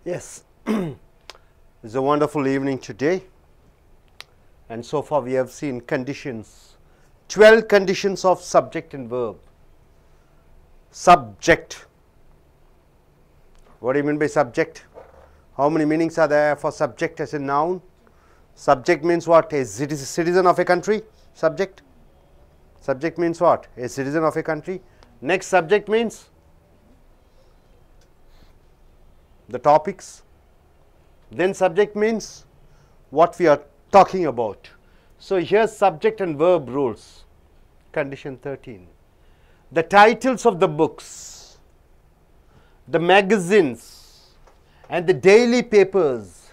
Yes, it's a wonderful evening today, and so far we have seen conditions, 12 conditions of subject and verb. Subject. What do you mean by subject? How many meanings are there for subject as a noun? Subject means what? A citizen of a country. Subject. Subject means what? A citizen of a country. Next, subject means the topics. Then subject means what we are talking about. So here's subject and verb rules. Condition 13. The titles of the books, the magazines and the daily papers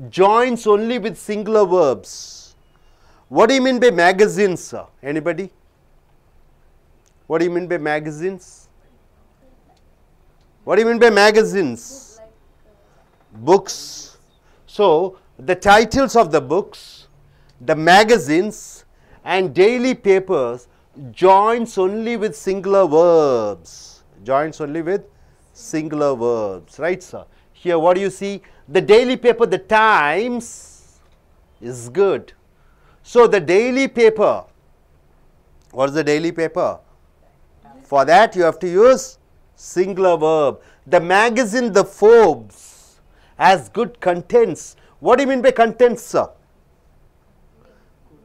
joins only with singular verbs. What do you mean by magazines, sir? Anybody? What do you mean by magazines? What do you mean by magazines? Books. So, the titles of the books, the magazines and daily papers joins only with singular verbs. Joins only with singular verbs. Right, sir? Here what do you see? The daily paper, the Times is good. So, the daily paper, what is the daily paper? For that you have to use singular verb. The magazine, the Forbes, has good contents. What do you mean by contents, sir?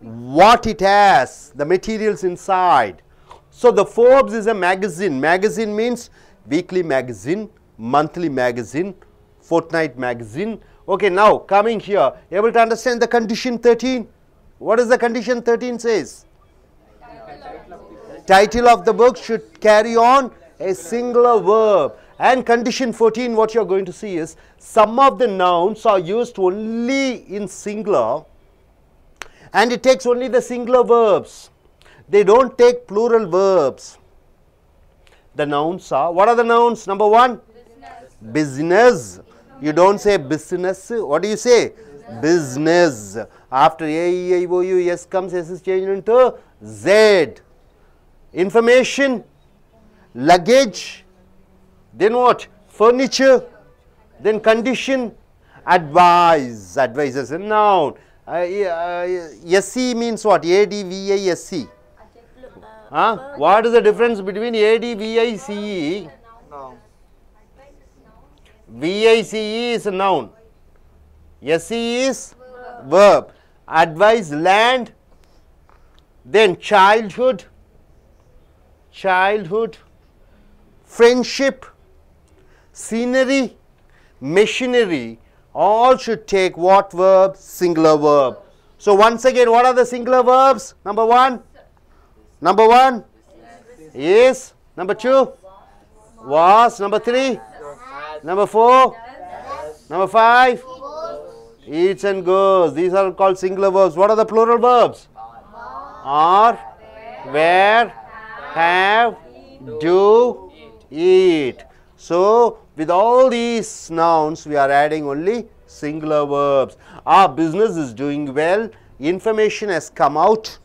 What it has, the materials inside. So, the Forbes is a magazine. Magazine means weekly magazine, monthly magazine, fortnight magazine. Okay, now coming here, able to understand the condition 13? What does the condition 13 says? Title of the book should carry on a singular verb. And condition 14, what you are going to see is, some of the nouns are used only in singular and it takes only the singular verbs. They don't take plural verbs. The nouns are, what are the nouns? Number one, business. You don't say business. What do you say? Business. After A, E, I, O, U, S comes, S is changed into Z. Information, luggage, then what? Furniture, then condition, advise. Advise is a noun. SC means what? ADVISC. What is the difference between ADVICE? VICE is a noun. SC is verb. Advise, land, then childhood, friendship, scenery, machinery, all should take what verb? Singular verb. So, once again, what are the singular verbs? Number one? Number one is. Number two was. Number three? Number four? Number five? Eats and goes. These are called singular verbs. What are the plural verbs? Are, where, have, do, eat. So, with all these nouns, we are adding only singular verbs. Our business is doing well. Information has come out.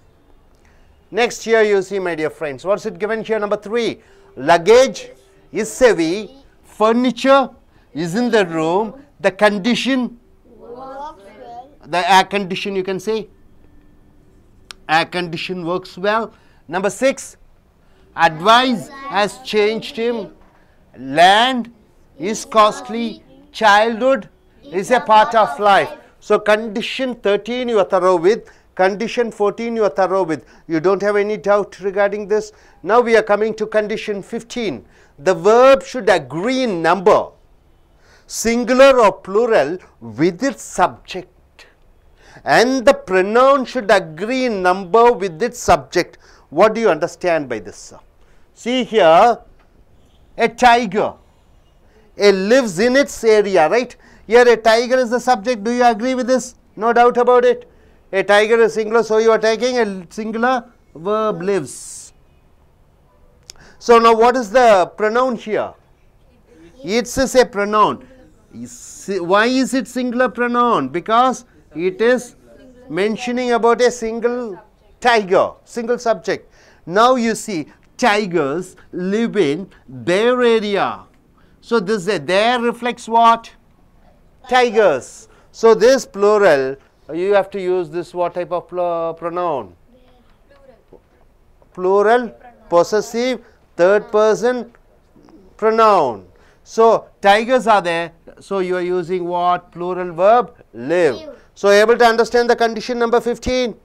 Next here you see, my dear friends, what is it given here? Number 3. Luggage is heavy. Furniture is in the room. The condition, the air condition, you can say. Air condition works well. Number 6. Advice has changed him. Land is costly. Childhood is a part of life. So, condition 13 you are thorough with. Condition 14 you are thorough with. You don't have any doubt regarding this. Now, we are coming to condition 15. The verb should agree in number, singular or plural, with its subject. And the pronoun should agree in number with its subject. What do you understand by this, sir? See here, a tiger. It lives in its area, right? Here a tiger is the subject. Do you agree with this? No doubt about it. A tiger is singular, so you are taking a singular verb, lives. So now what is the pronoun here? It is a pronoun. Why is it singular pronoun? Because it is mentioning about a single tiger, single subject. Now you see, tigers live in their area. So this there reflects what? tigers. So this plural, you have to use this what type of pronoun? Plural, possessive, third person pronoun. So tigers are there. So you are using what? Plural verb, live. So able to understand the condition number 15?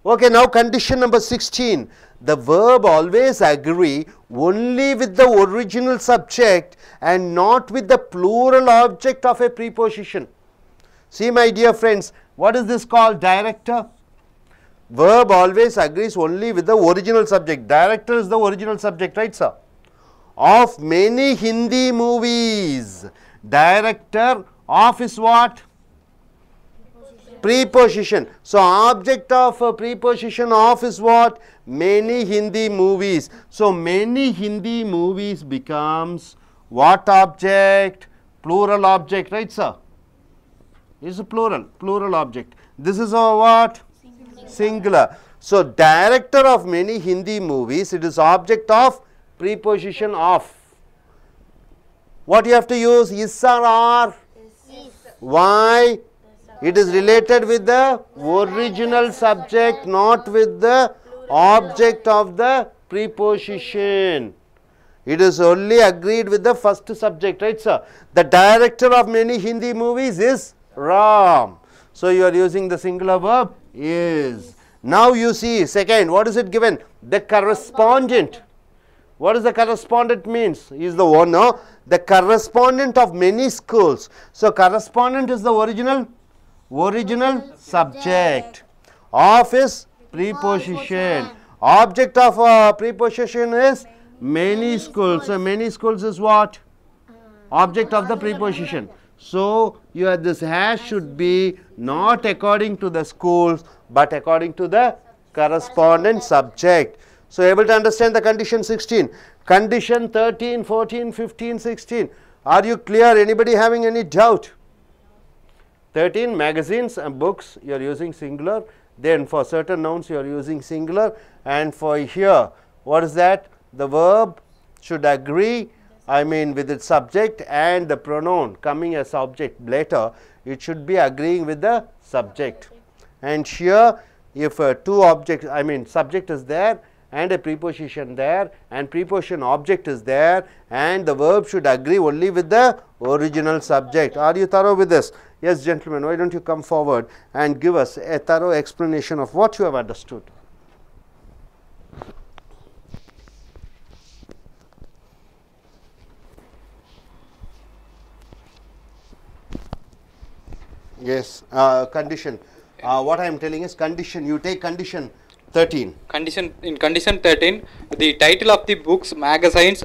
Okay, now condition number 16. The verb always agree only with the original subject and not with the plural object of a preposition. See my dear friends, what is this called? Director. Verb always agrees only with the original subject. Director is the original subject, right sir? Of many Hindi movies. Director of is what? Preposition. So object of a preposition of is what? Many Hindi movies. So many Hindi movies becomes what object? Plural object, right sir? Is a plural object. This is a what? Singular. So director of many Hindi movies, it is object of preposition of. What you have to use? Is or are? Why? It is related with the original subject, not with the object of the preposition. It is only agreed with the first subject, right sir? The director of many Hindi movies is Ram. So you are using the singular verb is. Now you see second, what is it given? The correspondent. What does the correspondent means? He is the one, no? The correspondent of many schools. So correspondent is the original subject. Of is preposition. Object of preposition is many schools. So many schools is what? Object of the preposition. So your this hash should be not according to the schools but according to the correspondent subject. So able to understand the condition 16. Condition 13, 14, 15, 16. Are you clear? Anybody having any doubt? 13, magazines and books you are using singular. Then for certain nouns you are using singular. And for here, what is that? The verb should agree, with its subject, and the pronoun coming as object later, it should be agreeing with the subject. And here, if two objects, subject is there and a preposition there and preposition object is there, and the verb should agree only with the original subject. Are you thorough with this? Yes, gentlemen, why don't you come forward and give us a thorough explanation of what you have understood. Yes, condition. What I am telling is condition. You take condition 13. In condition 13, the title of the books, magazines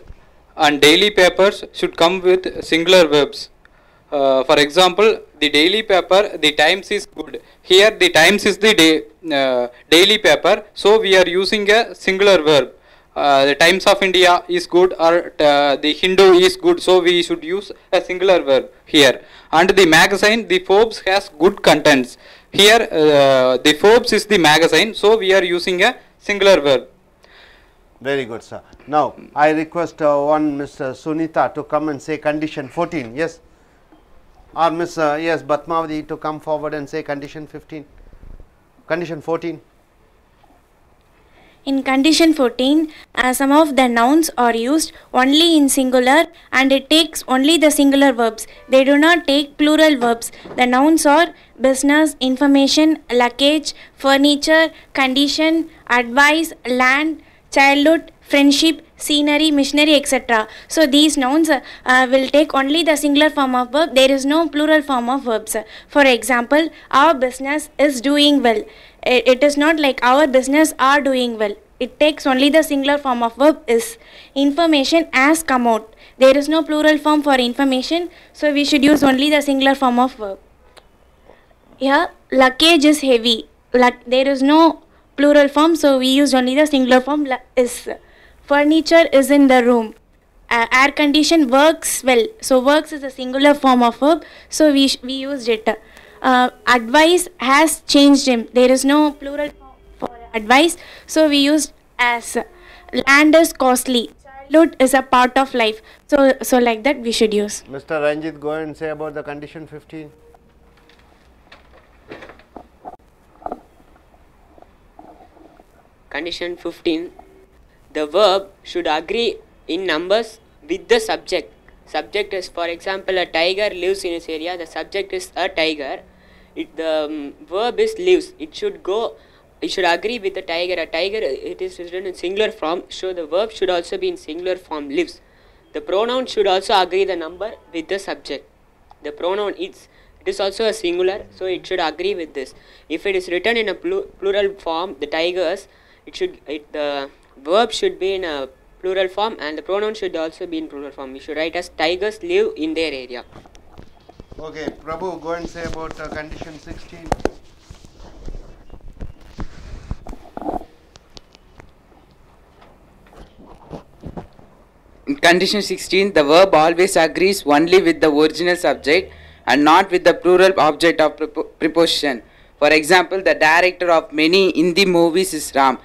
and daily papers should come with singular verbs. For example, the daily paper, the Times is good. Here the Times is the daily paper, so we are using a singular verb. The Times of India is good, or the Hindu is good, so we should use a singular verb here. And the magazine, the Forbes has good contents. Here the Forbes is the magazine, so we are using a singular verb. Very good, sir. Now I request one Miss Sunita to come and say condition 14. Yes, or Miss yes, Batmavati to come forward and say condition 15. Condition 14. In condition 14, some of the nouns are used only in singular and it takes only the singular verbs. They do not take plural verbs. The nouns are business, information, luggage, furniture, condition, advice, land, childhood, friendship, scenery, missionary, etc. So these nouns will take only the singular form of verb. There is no plural form of verbs. For example, our business is doing well. It is not like our business are doing well. It takes only the singular form of verb is. Information has come out. There is no plural form for information, so we should use only the singular form of verb. Here, luggage is heavy. There is no plural form, so we use only the singular form is. Furniture is in the room. Air condition works well. So works is a singular form of verb, so we used it. Advice has changed him. There is no plural form for advice, so we used as. Land is costly. Salute is a part of life. So like that we should use. Mr. Ranjit, go and say about the condition 15. Condition 15. The verb should agree in numbers with the subject. Subject is, for example, a tiger lives in this area. The subject is a tiger. The verb is lives. It should agree with the tiger. A tiger, it is written in singular form, so the verb should also be in singular form, lives. The pronoun should also agree the number with the subject. The pronoun it is also a singular, so it should agree with this. If it is written in a plural form, the tigers, the verb should be in a plural form and the pronoun should also be in plural form. We should write as tigers live in their area. Okay, Prabhu, go and say about condition 16. In condition 16, the verb always agrees only with the original subject and not with the plural object of preposition. For example, the director of many Hindi movies is Ram.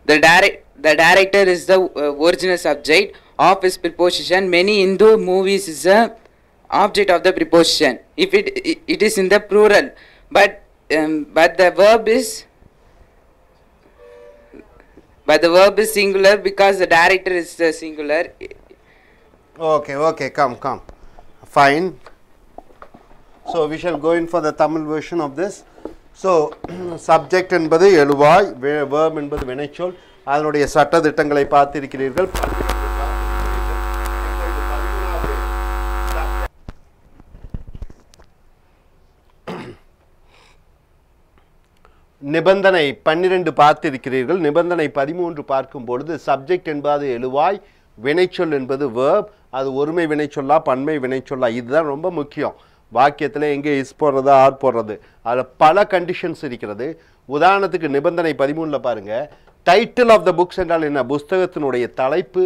The director is the original subject of his preposition. Many Hindu movies is the object of the preposition. If it is in the plural, but the verb is singular because the director is singular. Okay, come. Fine. So we shall go in for the Tamil version of this. So subject என்பது எழுவாய், verb என்பது வினைச்சொல். அதனுடைய சட்ட திட்டங்களை பார்த்திருக்கிறீர்கள். நிபந்தனை 12 பார்த்திருக்கிறீர்கள். நிபந்தனை 13 பார்க்கும் பொழுது சப்ஜெக்ட் என்பது எழுவாய், வினைச்சொல் என்பது verb. அது ஒருமை வினைச்சொல்லா பன்மை வினைச்சொல்லா, இதுதான் ரொம்ப முக்கியம். வாக்கியத்தில் எங்கே இஸ் போடுறது ஆர் போடுறது, அதில் பல கண்டிஷன்ஸ் இருக்கிறது. உதாரணத்துக்கு நிபந்தனை 13 பாருங்க. டைட்டில் ஆஃப் த புக்ஸ் என்றால் என்ன? புஸ்தகத்தினுடைய தலைப்பு.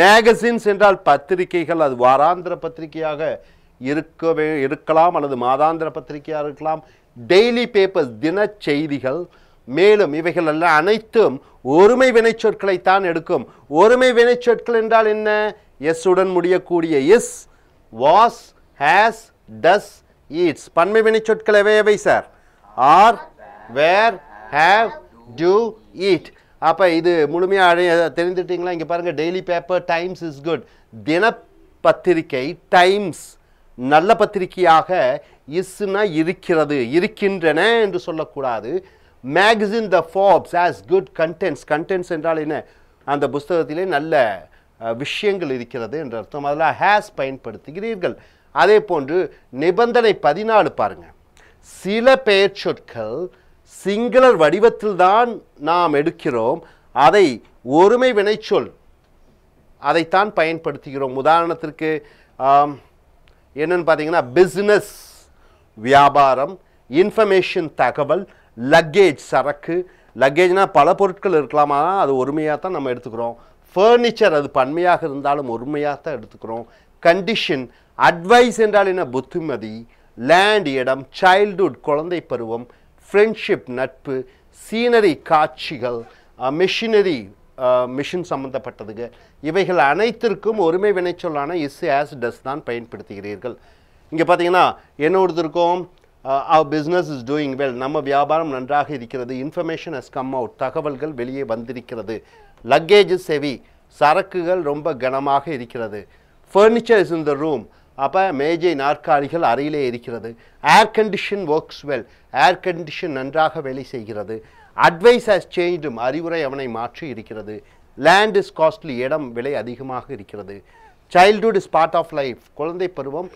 மேகசின்ஸ் என்றால் பத்திரிகைகள், அது வாராந்திர பத்திரிகையாக இருக்கலாம் அல்லது மாதாந்திர பத்திரிகையாக இருக்கலாம். டெய்லி பேப்பர்ஸ் தின செய்திகள். மேலும் இவைகள் எல்லாம் அனைத்தும் ஒருமை வினைச்சொற்களைத்தான் எடுக்கும். ஒருமை வினைச்சொற்கள் என்றால் என்ன? எஸ் உடன் முடியக்கூடிய is, was, has, does, eats. பன்மை வினைச்சொற்கள் எவை sir? Are, were, have, do, eat. அப்போ இது முழுமையாக தெரிந்துட்டீங்களா? இங்கே பாருங்கள், daily paper, Times is good. தினப்பத்திரிகை, டைம்ஸ் நல்ல பத்திரிகையாக, இஸ்னா இருக்கிறது, இருக்கின்றன என்று சொல்லக்கூடாது. Magazine the Forbes has good contents. Contents என்றால் என்ன? அந்த புஸ்தகத்திலே நல்ல விஷயங்கள் இருக்கிறது என்ற அர்த்தம். அதில் ஹேஸ் பயன்படுத்துகிறீர்கள். அதே போன்று நிபந்தனை 14 பாருங்க. சில பெயர் சொற்கள் சிங்குலர் வடிவத்தில் தான் நாம் எடுக்கிறோம், அதை ஒருமை வினைச்சொல் அதைத்தான் பயன்படுத்துகிறோம். உதாரணத்திற்கு என்னன்னு பார்த்தீங்கன்னா, பிஸ்னஸ் வியாபாரம், இன்ஃபர்மேஷன் தகவல், லக்கேஜ் சரக்கு. லக்கேஜ்னா பல பொருட்கள் இருக்கலாமா, அது ஒருமையாக தான் நம்ம எடுத்துக்கிறோம். ஃபர்னிச்சர் அது பன்மையாக இருந்தாலும் ஒருமையாக தான் எடுத்துக்கிறோம். கண்டிஷன், அட்வைஸ் என்றால் என்ன? புத்திமதி. லேண்ட் இடம், சைல்டுஹுட் குழந்தை பருவம், ஃப்ரெண்ட்ஷிப் நட்பு, சீனரி காட்சிகள், மிஷினரி மிஷின் சம்பந்தப்பட்டதுங்க. இவைகள் அனைத்திற்கும் ஒருமை வினைச்சொல்லான இஸ், ஆஸ், டஸ் தான் பயன்படுத்துகிறீர்கள். இங்கே பார்த்தீங்கன்னா என்ன கொடுத்துருக்கோம்? our business is doing well. நம்ம வியாபாரம் நன்றாக இருக்கிறது. Information has come out. தகவல்கள் வெளியே வந்திருக்கிறது. Luggage is heavy. சரக்குகள் ரொம்ப கனமாக இருக்கிறது. Furniture is in the room. அப்போ மேஜை நாற்காலிகள் அறையிலே இருக்கிறது. Air condition works well. Air condition நன்றாக வேலை செய்கிறது. Advice has changed him. அறிவுரை அவனை மாற்றி இருக்கிறது. Land is costly. இடம் விலை அதிகமாக இருக்கிறது. Childhood is part of life. குழந்தை பருவம்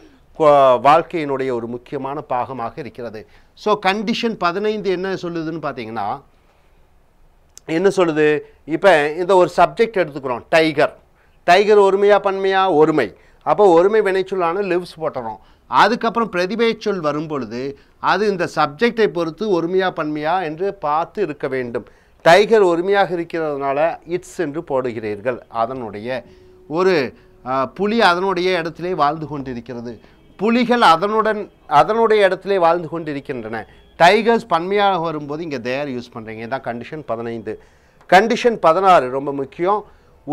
வாழ்க்கையினுடைய ஒரு முக்கியமான பாகமாக இருக்கிறது. ஸோ கண்டிஷன் 15 என்ன சொல்லுதுன்னு பார்த்தீங்கன்னா, என்ன சொல்லுது? இப்போ இந்த ஒரு சப்ஜெக்ட் எடுத்துக்கிறோம், டைகர். டைகர் ஒருமையா பன்மையா? ஒருமை. அப்போ ஒருமை வினைச்சொல்லான லிவ்ஸ் போட்டுறோம். அதுக்கப்புறம் பிரதிபெயர்ச்சொல் வரும் பொழுது அது இந்த சப்ஜெக்டை பொறுத்து ஒருமையா பன்மையா என்று பார்த்து இருக்க வேண்டும். டைகர் ஒருமையாக இருக்கிறதுனால இட்ஸ் என்று போடுகிறீர்கள். அதனுடைய ஒரு புலி அதனுடைய இடத்திலே வாழ்ந்து கொண்டிருக்கிறது. புலிகள் அதனுடைய இடத்திலே வாழ்ந்து கொண்டிருக்கின்றன. டைகர்ஸ் பன்மையாக வரும்போது இங்கே தேர் யூஸ் பண்ணுறீங்க. இதுதான் கண்டிஷன் 15. கண்டிஷன் 16 ரொம்ப முக்கியம்.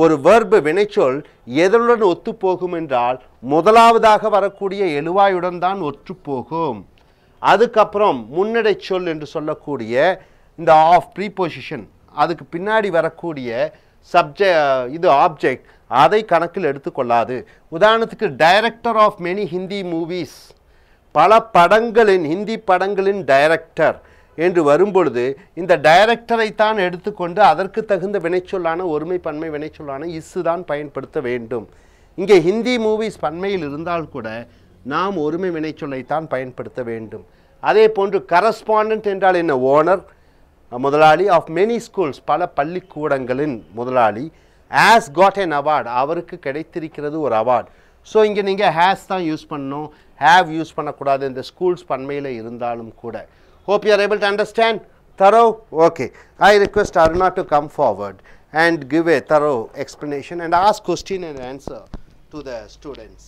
ஒரு verb வினைச்சொல் எதனுடன் ஒத்துப்போகும் என்றால் முதலாவதாக வரக்கூடிய எழுவாயுடன் தான் ஒற்றுப்போகும். அதுக்கப்புறம் முன்னடை சொல் என்று சொல்லக்கூடிய இந்த ஆஃப் ப்ரீபொசிஷன் அதுக்கு பின்னாடி வரக்கூடிய இது ஆப்ஜெக்ட் அதை கணக்கில் எடுத்துக்கொள்ளாது. உதாரணத்துக்கு director of many Hindi movies, பல படங்களின் ஹிந்தி படங்களின் டைரக்டர் என்று வரும்பொழுது இந்த டைரக்டரை தான் எடுத்துக்கொண்டு அதற்கு தகுந்த வினைச்சொல்லான ஒருமை பன்மை வினைச்சொல்லான இஸ்ஸு தான் பயன்படுத்த வேண்டும். இங்கே ஹிந்தி மூவிஸ் பன்மையில் இருந்தால் கூட நாம் ஒருமை வினைச்சொல்லைத்தான் பயன்படுத்த வேண்டும். அதே போன்று கரஸ்பாண்டன்ட் என்றால் என்ன? ஓனர், முதலாளி ஆஃப் மெனி ஸ்கூல்ஸ், பல பள்ளிக்கூடங்களின் முதலாளி. ஹேஸ் காட் an award, அவருக்கு கிடைத்திருக்கிறது ஒரு அவார்ட். ஸோ இங்கே நீங்கள் ஹேஸ் தான் யூஸ் பண்ணணும், ஹேவ் யூஸ் பண்ணக்கூடாது இந்த ஸ்கூல்ஸ் பன்மையில் இருந்தாலும் கூட. Hope you are able to understand. Thorough? Okay. I request Aruna to come forward and give a thorough explanation and ask question and answer to the students.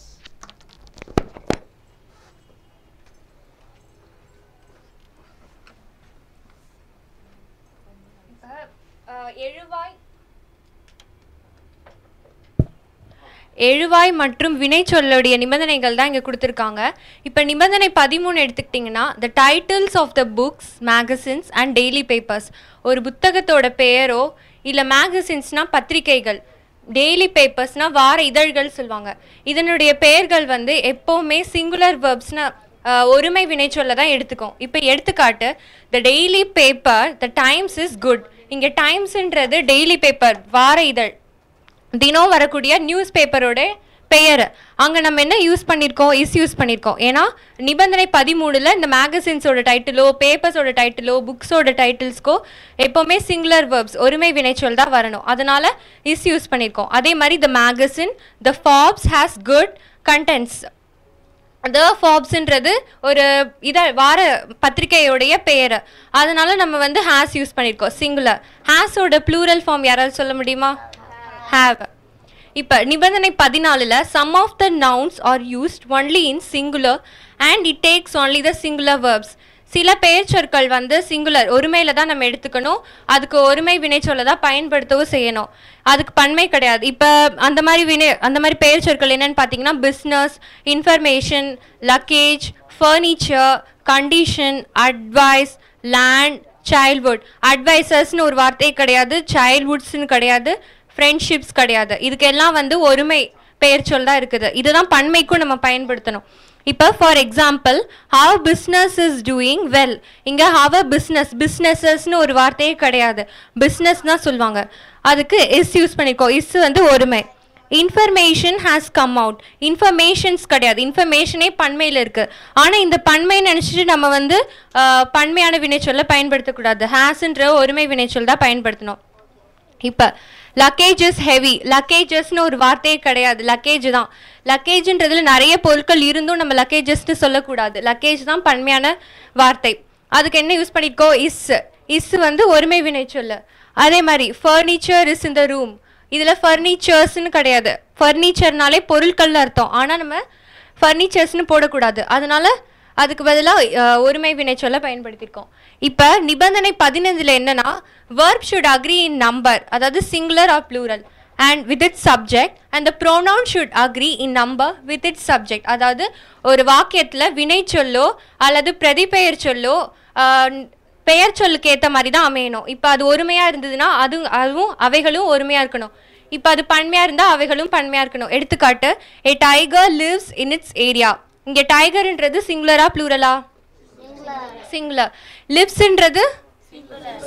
எழுவாய் மற்றும் வினைச்சொல்லுடைய நிபந்தனைகள் தான் இங்கே கொடுத்துருக்காங்க. இப்போ நிபந்தனை 13 எடுத்துக்கிட்டிங்கன்னா, the titles of the books, magazines and daily papers. ஒரு புத்தகத்தோட பெயரோ இல்லை மேகசின்ஸ்னால் பத்திரிகைகள், டெய்லி பேப்பர்ஸ்னால் வார இதழ்கள் சொல்லுவாங்க. இதனுடைய பெயர்கள் வந்து எப்போவுமே சிங்குலர் வேர்ப்ஸ்னால் ஒருமை வினைச்சொல்ல தான் எடுத்துக்கும். இப்போ எடுத்துக்காட்டு, the daily paper the times is good. இங்கே டைம்ஸுன்றது டெய்லி பேப்பர் வார இதழ், தினம் வரக்கூடிய நியூஸ் பேப்பரோட பெயர். அங்கே நம்ம என்ன யூஸ் பண்ணியிருக்கோம்? இஸ் யூஸ் பண்ணியிருக்கோம். ஏன்னா நிபந்தனை 13 இந்த மேகசின்ஸோட டைட்டிலோ பேப்பர்ஸோட டைட்டிலோ புக்ஸோட டைட்டில்ஸ்க்கோ எப்போவுமே சிங்குலர் வேர்ப்ஸ் ஒருமை வினைச்சொல் தான் வரணும். அதனால் இஸ் யூஸ் பண்ணியிருக்கோம். அதே மாதிரி the magazine the Forbes has good contents. The ஃபார்ப்ஸ்ன்றது ஒரு வார பத்திரிகையோடைய பெயர், அதனால நம்ம வந்து ஹேஸ் யூஸ் பண்ணியிருக்கோம் சிங்குலர். ஹேஸோட ப்ளூரல் ஃபார்ம் யாராவது சொல்ல முடியுமா? have. இப்போ நிபந்தனை 14 some of the nouns are used only in singular and it takes only the singular verbs. சில பெயர் சொற்கள் வந்து சிங்குலர் ஒருமையில் தான் நம்ம எடுத்துக்கணும், அதுக்கு ஒருமை வினைச்சொல்லை தான் பயன்படுத்தவும் செய்யணும், அதுக்கு பன்மை கிடையாது. இப்போ அந்த மாதிரி பெயர் சொற்கள் என்னென்னு பார்த்தீங்கன்னா, business, information, luggage, furniture, condition, advice, land, childhood. அட்வைசர்ஸ்னு ஒரு வார்த்தையே கிடையாது, சைல்ட்ஹுட்ஸ்னு கிடையாது, ஃப்ரெண்ட்ஷிப்ஸ் கிடையாது. இதுக்கெல்லாம் வந்து ஒருமை பெயர் சொல் தான் இருக்குது. இதுதான் பன்மைக்கும் நம்ம பயன்படுத்தணும். இப்போ for example, how business is doing well. இங்கே ஹவ் பிஸ்னஸஸ்னு ஒரு வார்த்தையே கிடையாது, பிஸ்னஸ் தான் சொல்லுவாங்க, அதுக்கு இஸ் யூஸ் பண்ணியிருக்கோம். இஸ் வந்து ஒருமை. Information has come out. Informations கிடையாது, இன்ஃபர்மேஷனே பன்மையில் இருக்குது. ஆனால் இந்த பன்மை நினச்சிட்டு நம்ம வந்து பன்மையான வினைச்சொல்லை பயன்படுத்தக்கூடாது, ஹேஸ்ன்ற ஒருமை வினைச்சொல் தான் பயன்படுத்தணும். இப்போ லக்கேஜ் இஸ் ஹெவி. லக்கேஜஸ்னு ஒரு வார்த்தையே கிடையாது, லக்கேஜ் தான். லக்கேஜ்ன்றதுல நிறைய பொருட்கள் இருந்தும் நம்ம லக்கேஜஸ்ன்னு சொல்லக்கூடாது, லக்கேஜ் தான் பன்மையான வார்த்தை. அதுக்கு என்ன யூஸ் பண்ணியிருக்கோம்? இஸ் வந்து ஒருமை வினைச்சொல். அதே மாதிரி furniture is in the room. இதில் ஃபர்னிச்சர்ஸ்ன்னு கிடையாது, ஃபர்னிச்சர்னாலே பொருட்கள் அர்த்தம், ஆனால் நம்ம ஃபர்னிச்சர்ஸ்னு போடக்கூடாது, அதனால அதுக்கு பதிலாக ஒருமை வினைச்சொல்லை பயன்படுத்தியிருக்கோம். இப்போ நிபந்தனை 15 என்னன்னா, verb should agree in number, அதாவது singular or plural, and with its subject, and the pronoun should agree in number with its subject. அதாவது ஒரு வாக்கியத்தில் வினைச்சொல்லோ அல்லது பிரதிபெயர் சொல்லோ பெயர் சொல்லுக்கு ஏற்ற மாதிரி தான் அமையணும். இப்போ அது ஒருமையாக இருந்ததுன்னா அதுவும் அவைகளும் ஒருமையாக இருக்கணும். இப்போ அது பன்மையாக இருந்தால் அவைகளும் பன்மையாக இருக்கணும். எடுத்துக்காட்டு, a tiger lives in its area. இங்கே டைகர்ன்றது சிங்குலரா ப்ளூரலா? சிங்குலர். லிவ்ஸ்ன்றது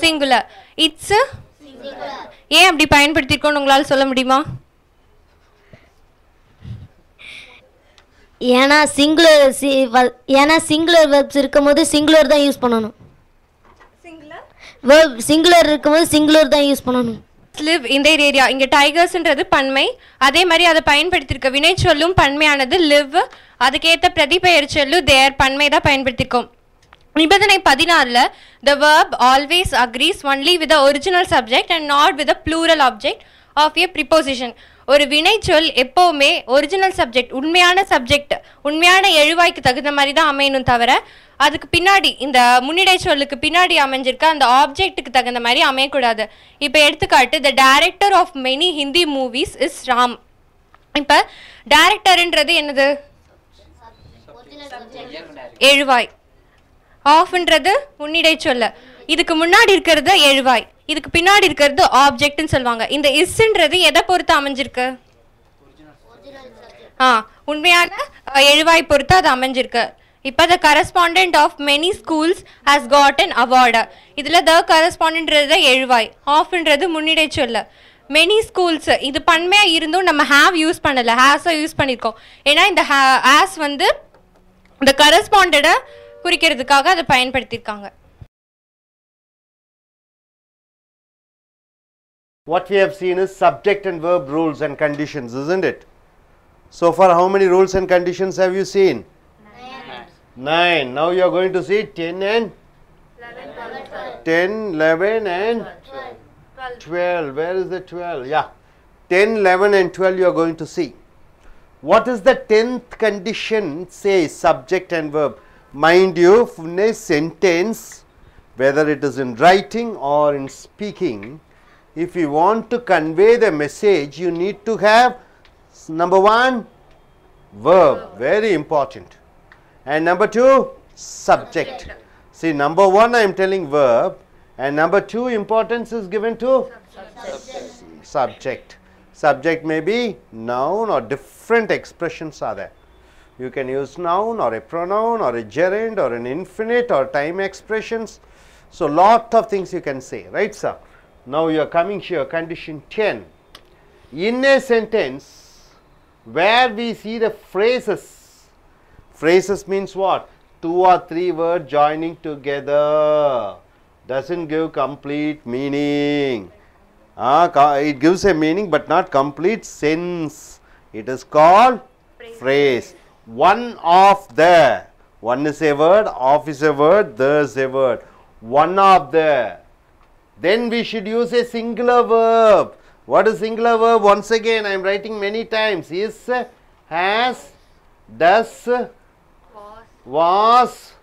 சிங்குலர். இட்ஸ் ஏன் அப்படி பயன்படுத்தியிருக்கோன்னு உங்களால் சொல்ல முடியுமா? ஏன்னா சிங்குலர் வெர்ப்ஸ் இருக்கும்போது சிங்குலர் தான் யூஸ் பண்ணணும். சிங்குலர் இருக்கும்போது சிங்குலர் தான் யூஸ் பண்ணணும். live in their area. இங்கே டைகர்ஸ்ன்றது பன்மை, அதே மாதிரி அதை பயன்படுத்தியிருக்க வினைச்சொல்லும் பன்மையானது live, அதுக்கேற்ற பிரதிபெயர் சொல்லு தேர் பன்மை தான் பயன்படுத்தியிருக்கோம். நிபந்தனை 16 the verb always agrees only with the original subject and not with the plural object of a preposition. ஒரு வினைச்சொல் எப்போவுமே ஒரிஜினல் சப்ஜெக்ட் உண்மையான சப்ஜெக்ட் உண்மையான எழுவாய்க்கு தகுந்த மாதிரி தான் அமையணும் தவிர அதுக்கு பின்னாடி இந்த முன்னிடை சொல்லுக்கு பின்னாடி அமைஞ்சிருக்க அந்த ஆப்ஜெக்ட்டுக்கு தகுந்த மாதிரி அமையக்கூடாது. இப்போ எடுத்துக்காட்டு the director of many Hindi movies is Ram. இப்போ டைரக்டர்ன்றது என்னது? எழுவாய். ஆஃப்ன்றது முன்னிடை சொல்ல. இதுக்கு முன்னாடி இருக்கிறது எழுவாய், இதுக்கு பின்னாடி இருக்கிறது ஆப்ஜெக்ட்னு சொல்லுவாங்க. இந்த இஸ்ன்றது எதை பொறுத்து அமைஞ்சிருக்கு? உண்மையான எழுவாய் பொறுத்து அது அமைஞ்சிருக்கு. இப்போ the correspondent of many schools has got an award. இதில் த கரஸ்பாண்டன்ட்றது எழுவாய், ஆஃப்ன்றது முன்னிடை சொல்ல. மெனி ஸ்கூல்ஸ் இது பன்மையாக இருந்தும் நம்ம ஹாவ் யூஸ் பண்ணலை, ஹேஸை யூஸ் பண்ணியிருக்கோம். ஏன்னா இந்த ஹேஸ் வந்து இந்த கரஸ்பாண்டடை குறிக்கிறதுக்காக அதை பயன்படுத்தியிருக்காங்க. What we have seen is subject and verb rules and conditions, isn't it? So far, how many rules and conditions have you seen? 9. Now you are going to see 10 and 10, 11 and 12. Where is the 12? Yeah. 10, 11 and 12 you are going to see. What is the 10th condition? Say subject and verb. Mind you, in a sentence, whether it is in writing or in speaking, if you want to convey the message, you need to have number 1 verb, very important, and number 2 subject. See, number 1 I am telling verb, and number 2 importance is given to subject. Subject may be noun or different expressions are there. You can use noun or a pronoun or a gerund or an infinite or time expressions. So lot of things you can say, right sir? Now you are coming here, condition 10. In a sentence where we see the phrases, phrases means what? 2 or 3 words joining together, doesn't give complete meaning. It gives a meaning but not complete sense. It is called phrase. One of the, one is a word, of is a word, the is a word. One of the. Then we should use a singular verb. What is singular verb? Once again I am writing many times. Is, has, does, was,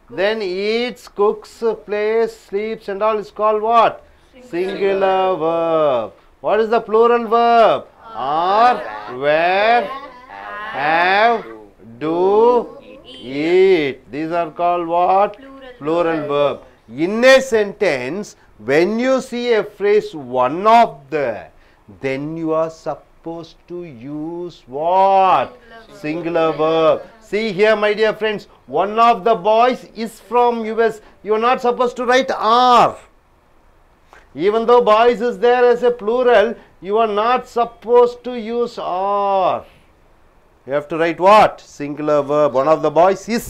then eats, cooks, plays, sleeps and all is called what? Singular verb. What is the plural verb? Are, were, have, do, eat. These are called what? Plural verb. In a sentence, when you see a phrase one of the, then you are supposed to use what? Singular verb. See here my dear friends, one of the boys is from US. You are not supposed to write are. Even though boys is there as a plural, you are not supposed to use are. You have to write what? Singular verb. One of the boys is.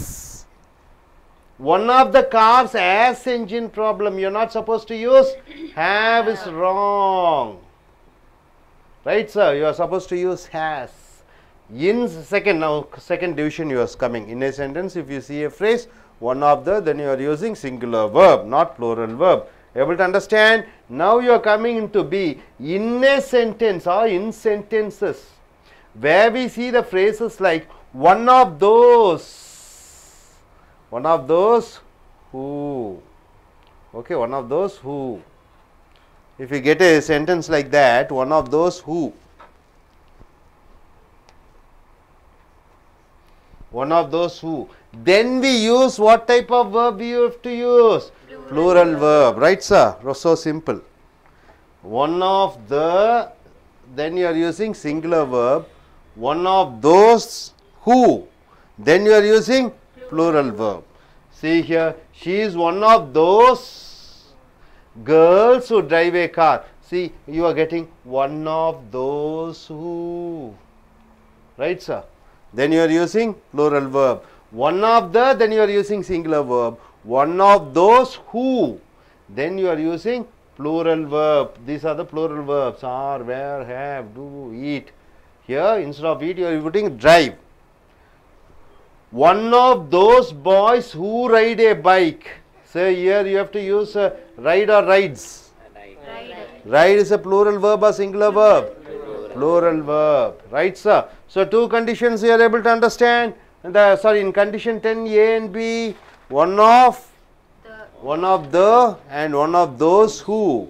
One of the cars has engine problem. You are not supposed to use have, is wrong. Right sir? You are supposed to use has. In second, now second division you are coming. In a sentence if you see a phrase one of the, then you are using singular verb, not plural verb. Able to understand? Now you are coming into B. In a sentence or in sentences where we see the phrases like one of those, one of those who, okay, one of those who. If you get a sentence like that, one of those who, one of those who, then we use what type of verb you have to use? Plural verb, right sir? So simple. One of the, then you are using singular verb. One of those who, then you are using plural verb. See here, she is one of those girls who drive a car. See, you are getting one of those who, right sir? Then you are using plural verb. One of the, then you are using singular verb. One of those who, then you are using plural verb. These are the plural verbs. Are, were, have, do, eat. Here instead of eat you are putting drive. One of those boys who ride a bike. Say here you have to use ride or rides. Ride is a plural verb or singular verb? Plural verb. Right, sir? So, two conditions you are able to understand. In condition 10, A and B, one of the and one of those who.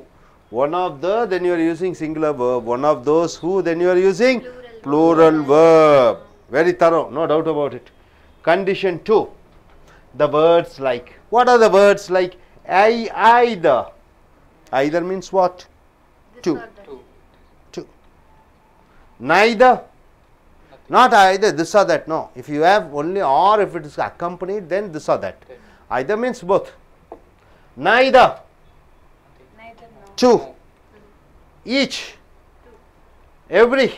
One of the, then you are using singular verb. One of those who, then you are using plural verb. Very thorough, no doubt about it. Condition 2, the words like. What are the words like? Either. Either means what? Two. Neither. Not either, this or that. No. If you have only or, if it is accompanied, then this or that. Either means both. Neither. Two. Each. Every.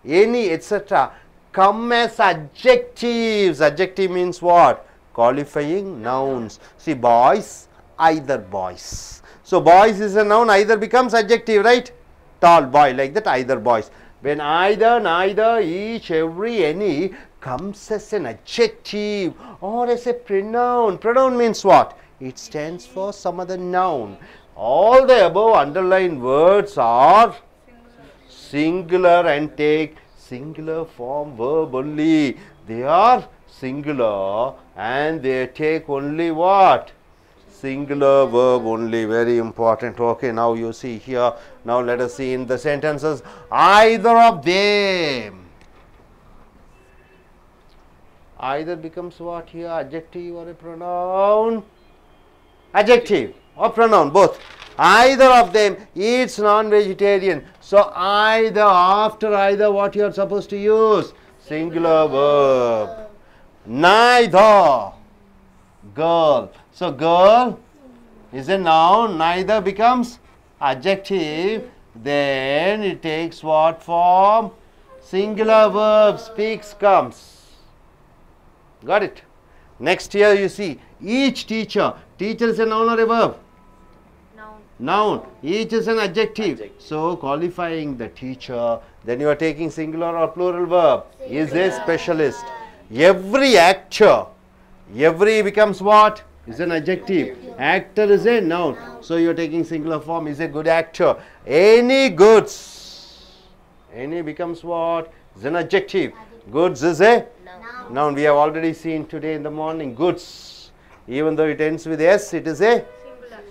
Any, etc. come as adjectives. Adjective means what? Qualifying nouns. See, boys, either boys. So, boys is a noun, either becomes adjective, right? Tall boy, like that, either boys. When either, neither, each, every, any comes as an adjective or as a pronoun. Pronoun means what? It stands for some other noun. All the above underlined words are singular and take singular form verb only. They are singular and they take only what? Singular verb only. Very important. Okay, now you see here. Now let us see in the sentences. Either of them. Either becomes what here? Adjective or a pronoun? Adjective or pronoun, both. Either of them eats non-vegetarian. So, either, after either, what you are supposed to use? Singular verb. Neither. Girl. So, girl is a noun. Neither becomes adjective. Then it takes what form? Singular verb. Speaks comes. Got it? Next here you see each teacher. Teacher is a noun or a verb? Noun. Each is an adjective. So, qualifying the teacher. Then you are taking singular or plural verb. Is a specialist. Every actor. Every becomes what? Is an adjective. Actor is a noun. So, you are taking singular form. Is a good actor. Any goods. Any becomes what? Is an adjective. Goods is a noun. We have already seen today in the morning. Goods. Even though it ends with S, it is a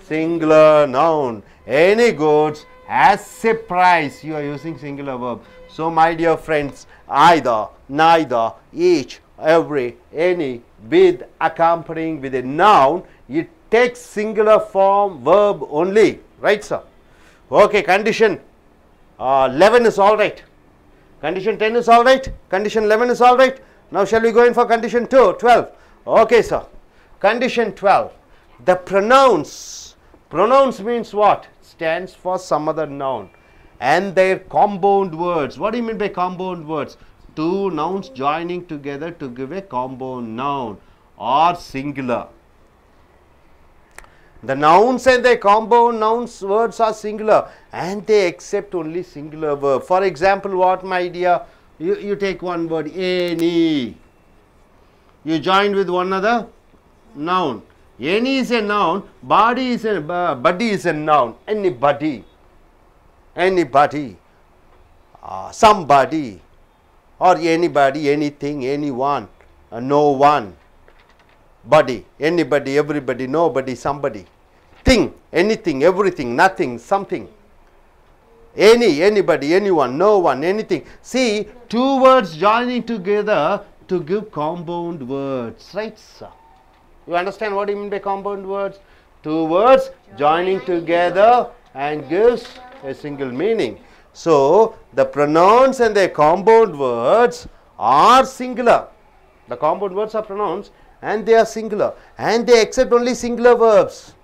singular noun. Any goods as a price. You are using singular verb. So, my dear friends, either, neither, each, every, any, with, accompanying with a noun, it takes singular form verb only. Right, sir? Okay, condition 11 is all right. Condition 10 is all right. Condition 11 is all right. Now, shall we go in for condition 12? Okay, sir. Condition 12. The pronouns. Pronouns means what? Stands for some other noun. And their compound words. What do you mean by compound words? Two nouns joining together to give a compound noun or singular. The nouns and their compound nouns words are singular and they accept only singular verb. For example, what, my dear? You take one word, any. You join with one other noun. Any is a noun, buddy is a noun. Anybody, somebody, or anybody, anything, anyone, no one, body, anybody, everybody, nobody, somebody, thing, anything, everything, nothing, something, anybody, anyone, no one, anything. See, two words joining together to give compound words, right, sir? You understand what I mean by compound words? Two words joining together and gives a single meaning. So, the pronouns and their compound words are singular. The compound words are pronouns and they are singular and they accept only singular verbs.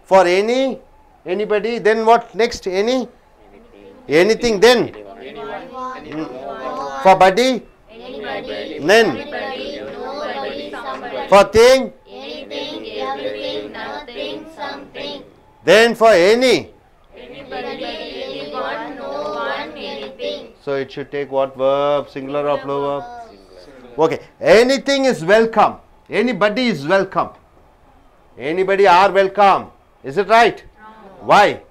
For any, anybody, then what next? Any? Anything, then? For body? Then? For thing? Then for any? So it should take what verb? Singular or plural verb? Okay. Anything is welcome. Anybody is welcome. Anybody are welcome. Is it right? Why?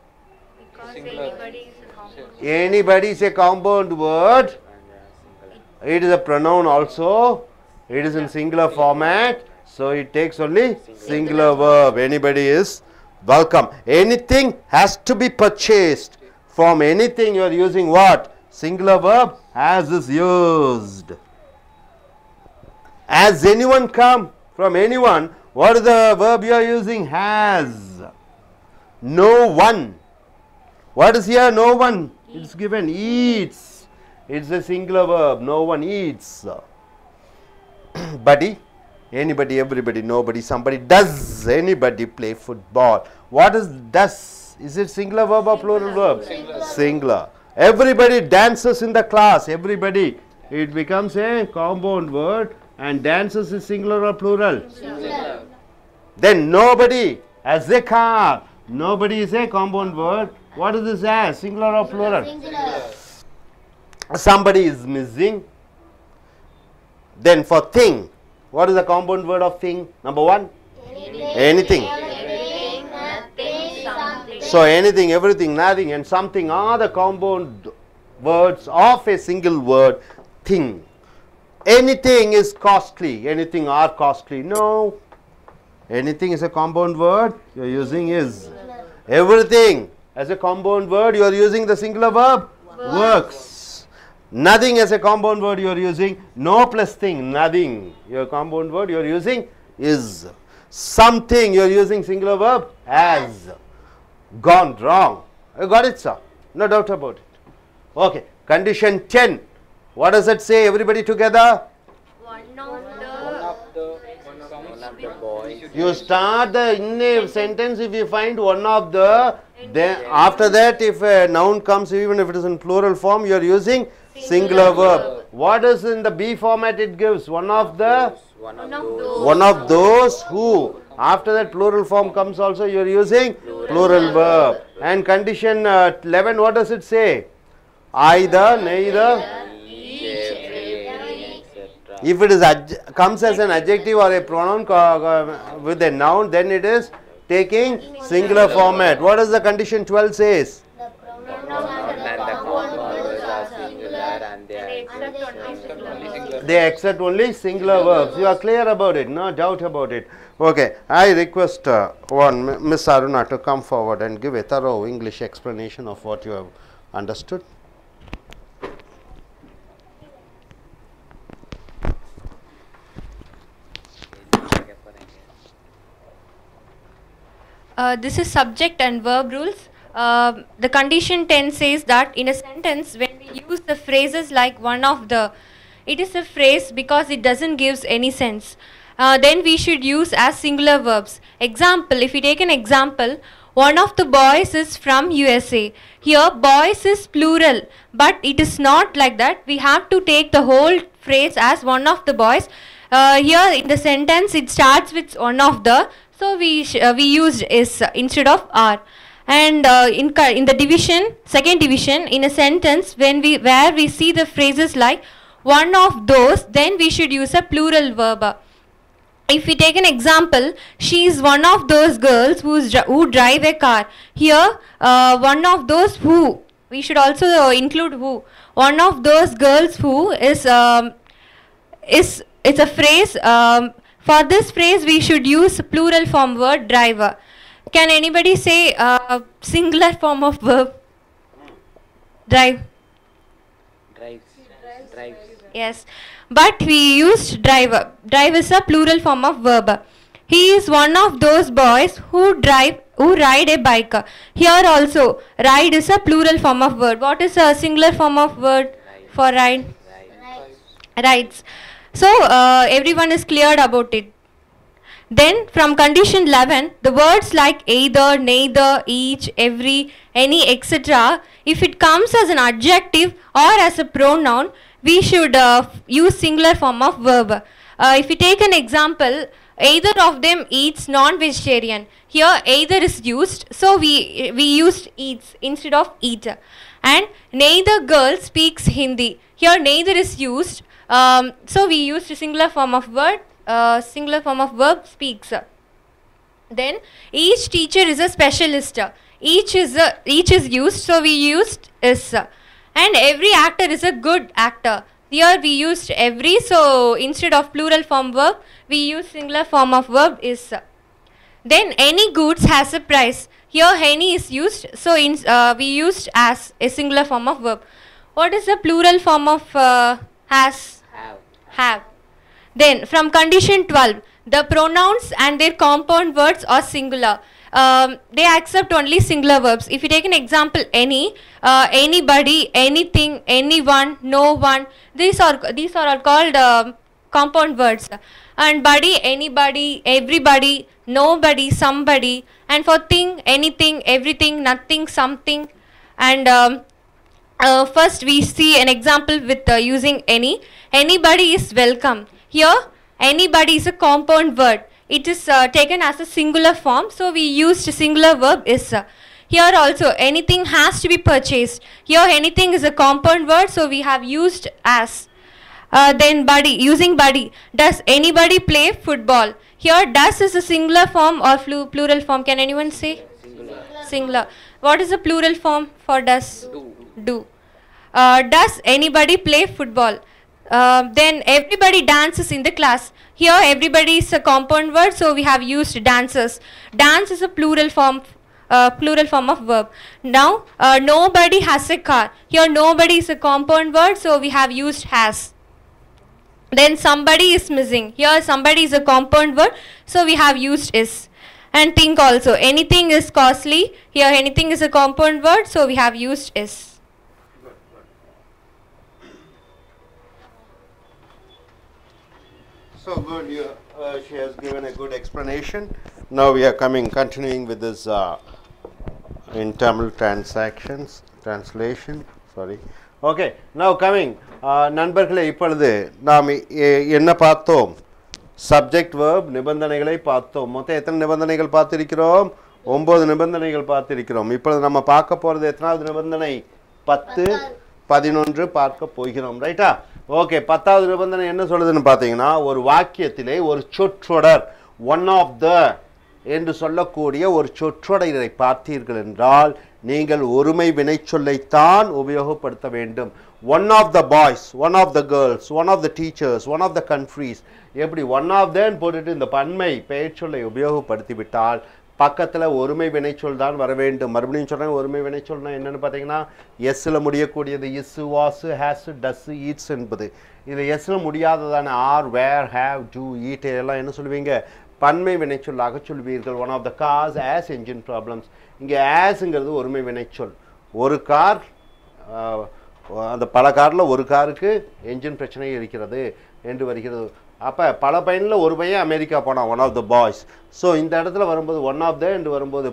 Anybody is a compound word. It is a pronoun also. It is in singular format. So it takes only singular verb. Anybody is welcome. Anything has to be purchased. From anything you are using what? Singular verb has is used. Has anyone come? From anyone, what is the verb you are using? Has. No one. What is here? No one. It's given. Eats. It's a singular verb. No one eats. Buddy. Anybody, everybody, nobody, somebody. Does anybody play football? What is does? Is it singular verb or plural verb? Singular. Everybody dances in the class. Everybody. It becomes a compound word. And dances is singular or plural? Singular. Then nobody has a car. Nobody is a compound word. What is this as? Singular or plural? Singular. Somebody is missing. Then for thing, what is the compound word of thing? Number one? Anything. Everything, nothing, something. So anything, everything, nothing and something are the compound words of a single word, thing. Anything is costly. Anything are costly. No. Anything is a compound word. You are using is. Everything as a compound word. You are using the singular verb. Works. Nothing as a compound word. You are using no plus thing. Nothing. Your compound word you are using is. Something you are using singular verb has. Gone wrong. You got it, sir? No doubt about it. Okay. Condition 10. What does it say? Everybody together. One of the boys. You start the in a sentence if you find one of the. Then after that, if a noun comes, even if it is in plural form, you are using singular verb. What is in the B format? It gives one of the. One of those who. After that, plural form comes also. You are using plural verb. And condition 11. What does it say? Either, neither. If it is comes as an adjective or a pronoun with a noun, then it is taking singular format. What does the condition 12 says? The pronoun and the compound words are singular and They accept only singular verbs. You are clear about it? No doubt about it. Okay, I request one Miss Aruna to come forward and give a thorough English explanation of what you have understood. This is subject and verb rules. The condition 10 says that in a sentence, when we use the phrases like one of the, it is a phrase because it doesn't give any sense. Then we should use as singular verbs. Example, if we take an example, one of the boys is from USA. Here boys is plural, but it is not like that. We have to take the whole phrase as one of the boys. Here in the sentence it starts with one of the, so we used is instead of are. And in the division, second division, in a sentence where we see the phrases like one of those, then we should use a plural verb. If we take an example, she is one of those girls who drive a car. Here, one of those who, we should also include who. One of those girls who is it's a phrase. For this phrase, we should use plural form word driver. Can anybody say singular form of verb? Drive. Drives. Yes, but we used driver. Drive is a plural form of verb. He is one of those boys who ride a bike. Here also, ride is a plural form of word. What is a singular form of word for ride? Rides. So everyone is cleared about it. Then from condition 11, the words like either, neither, each, every, any, etc. If it comes as an adjective or as a pronoun, we should use singular form of verb. If we take an example, either of them eats non-vegetarian. Here either is used, so we used eats instead of eat. And neither girl speaks Hindi. Here neither is used, so we used a singular form of word. Singular form of verb speaks. Then each teacher is a specialist. Each is used, so we used is. And every actor is a good actor. Here we used every, so instead of plural form verb, we use singular form of verb is. Then any goods has a price. Here any is used, so we used as a singular form of verb. What is the plural form of has? Have. Then from condition 12, the pronouns and their compound words are singular. They accept only singular verbs. If you take an example, any, anybody, anything, anyone, no one, these are all called compound words. And buddy, anybody, everybody, nobody, somebody, and for thing, anything, everything, nothing, something. And first we see an example with using any. Anybody is welcome. Here anybody is a compound word. It is taken as a singular form, so we used singular verb is. Here also anything has to be purchased. Here anything is a compound word, so we have used as. Then buddy, using buddy. Does anybody play football? Here does is a singular form or plural form. Can anyone say? Singular. What is the plural form for does? Do. Does anybody play football? Then everybody dances in the class. Here everybody is a compound word, so we have used dances. Dance is a plural form of verb. Now nobody has a car. Here nobody is a compound word, so we have used has. Then somebody is missing. Here somebody is a compound word, so we have used is. And think also, anything is costly. Here anything is a compound word, so we have used is. So good, she has given a good explanation. Now we are continuing with this in Tamil translation. Sorry. Okay, now coming. நண்பர்களே, இப்பொழுது நாம் என்ன பார்த்தோம்? Subject verb நிபந்தனைகளை பார்த்தோம். மொத்தம் எத்தனை நிபந்தனைகள் பார்த்திருக்கிறோம்? 9 நிபந்தனைகள் பார்த்திருக்கிறோம். இப்பொழுது நம்ம பார்க்க போறது எத்தனாவது நிபந்தனை? 10, 11 பார்க்க போகிறோம். ரைட்டா? ஓகே, 10வது நிபந்தனை என்ன சொல்லுதுன்னு பார்த்தீங்கன்னா, ஒரு வாக்கியத்திலே ஒரு சொற்றொடர் ஒன் ஆஃப் த என்று சொல்லக்கூடிய ஒரு சொற்றொடரை பார்த்தீர்கள் என்றால் நீங்கள் ஒருமை வினைச்சொல்லைத்தான் உபயோகப்படுத்த வேண்டும். One of the boys, one of the girls, one of the teachers, one of the countries, எப்படி ஒன் ஆஃப் தேன்னு போட்டுட்டு இந்த பன்மை பெயர்ச்சொல்லை உபயோகப்படுத்திவிட்டால் பக்கத்தில் ஒருமை வினைச்சொல் தான் வர வேண்டும். மறுபடியும் சொல்கிறேன், ஒருமை வினைச்சொல்னா என்னென்னு பார்த்தீங்கன்னா எஸ்ஸில் முடியக்கூடியது is, was, has, does, eats என்பது. இதில் எஸ்ஸில் முடியாததான are, were, have, do, eat எல்லாம் என்ன சொல்லுவீங்க? பன்மை வினைச்சொல்லாக சொல்வீர்கள். One of the cars has engine problems. இங்கே ஆஸ்ங்கிறது ஒருமை வினைச்சொல். ஒரு கார், அந்த பல காரில் ஒரு காருக்கு என்ஜின் பிரச்சனை இருக்கிறது என்று வருகிறது. அப்போ பல பையனில் ஒரு பையன் அமெரிக்கா போனான், one of the boys. So இந்த இடத்துல வரும்போது ஒன் ஆஃப் த என்று வரும்போது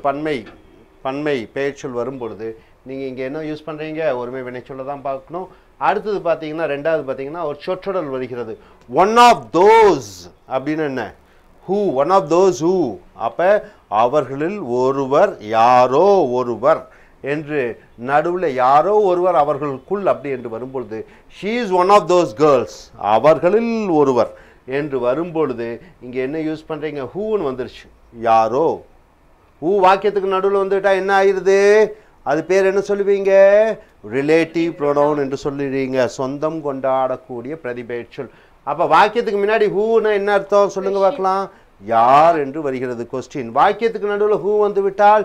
பன்மை பெயர்ச்சொல் வரும்பொழுது நீங்கள் இங்கே என்ன யூஸ் பண்ணுறீங்க? ஒருமை வினைச்சொல்லை தான் பார்க்கணும். அடுத்தது பார்த்தீங்கன்னா, ரெண்டாவது பார்த்தீங்கன்னா ஒரு சொற்றொடர் வருகிறது. ஒன் ஆஃப் தோஸ் அப்படின்னு என்ன? Who, one of those who. அப்போ அவர்களில் ஒருவர், யாரோ ஒருவர் என்று நடுவில் யாரோ ஒருவர் அவர்களுக்குள் அப்படி என்று வரும்பொழுது she is one of those girls, அவர்களில் ஒருவர் என்று வரும்பொழுது இங்கே என்ன யூஸ் பண்ணுறீங்க? ஹூன்னு வந்துருச்சு. யாரோ. ஹூ வாக்கியத்துக்கு நடுவில் வந்துவிட்டா என்ன ஆயிடுது? அது பேர் என்ன சொல்லுவீங்க? ரிலேட்டிவ் ப்ரொனவுன் என்று சொல்லுவீங்க. சொந்தம் கொண்டாடக்கூடிய பிரதிபெயர்ச்சொல். அப்போ வாக்கியத்துக்கு முன்னாடி ஹூன்னா என்ன அர்த்தம் சொல்லுங்க பார்க்கலாம்? யார் என்று வருகிறது கொஸ்டின். வாக்கியத்துக்கு நடுவில் ஹூ வந்து விட்டால்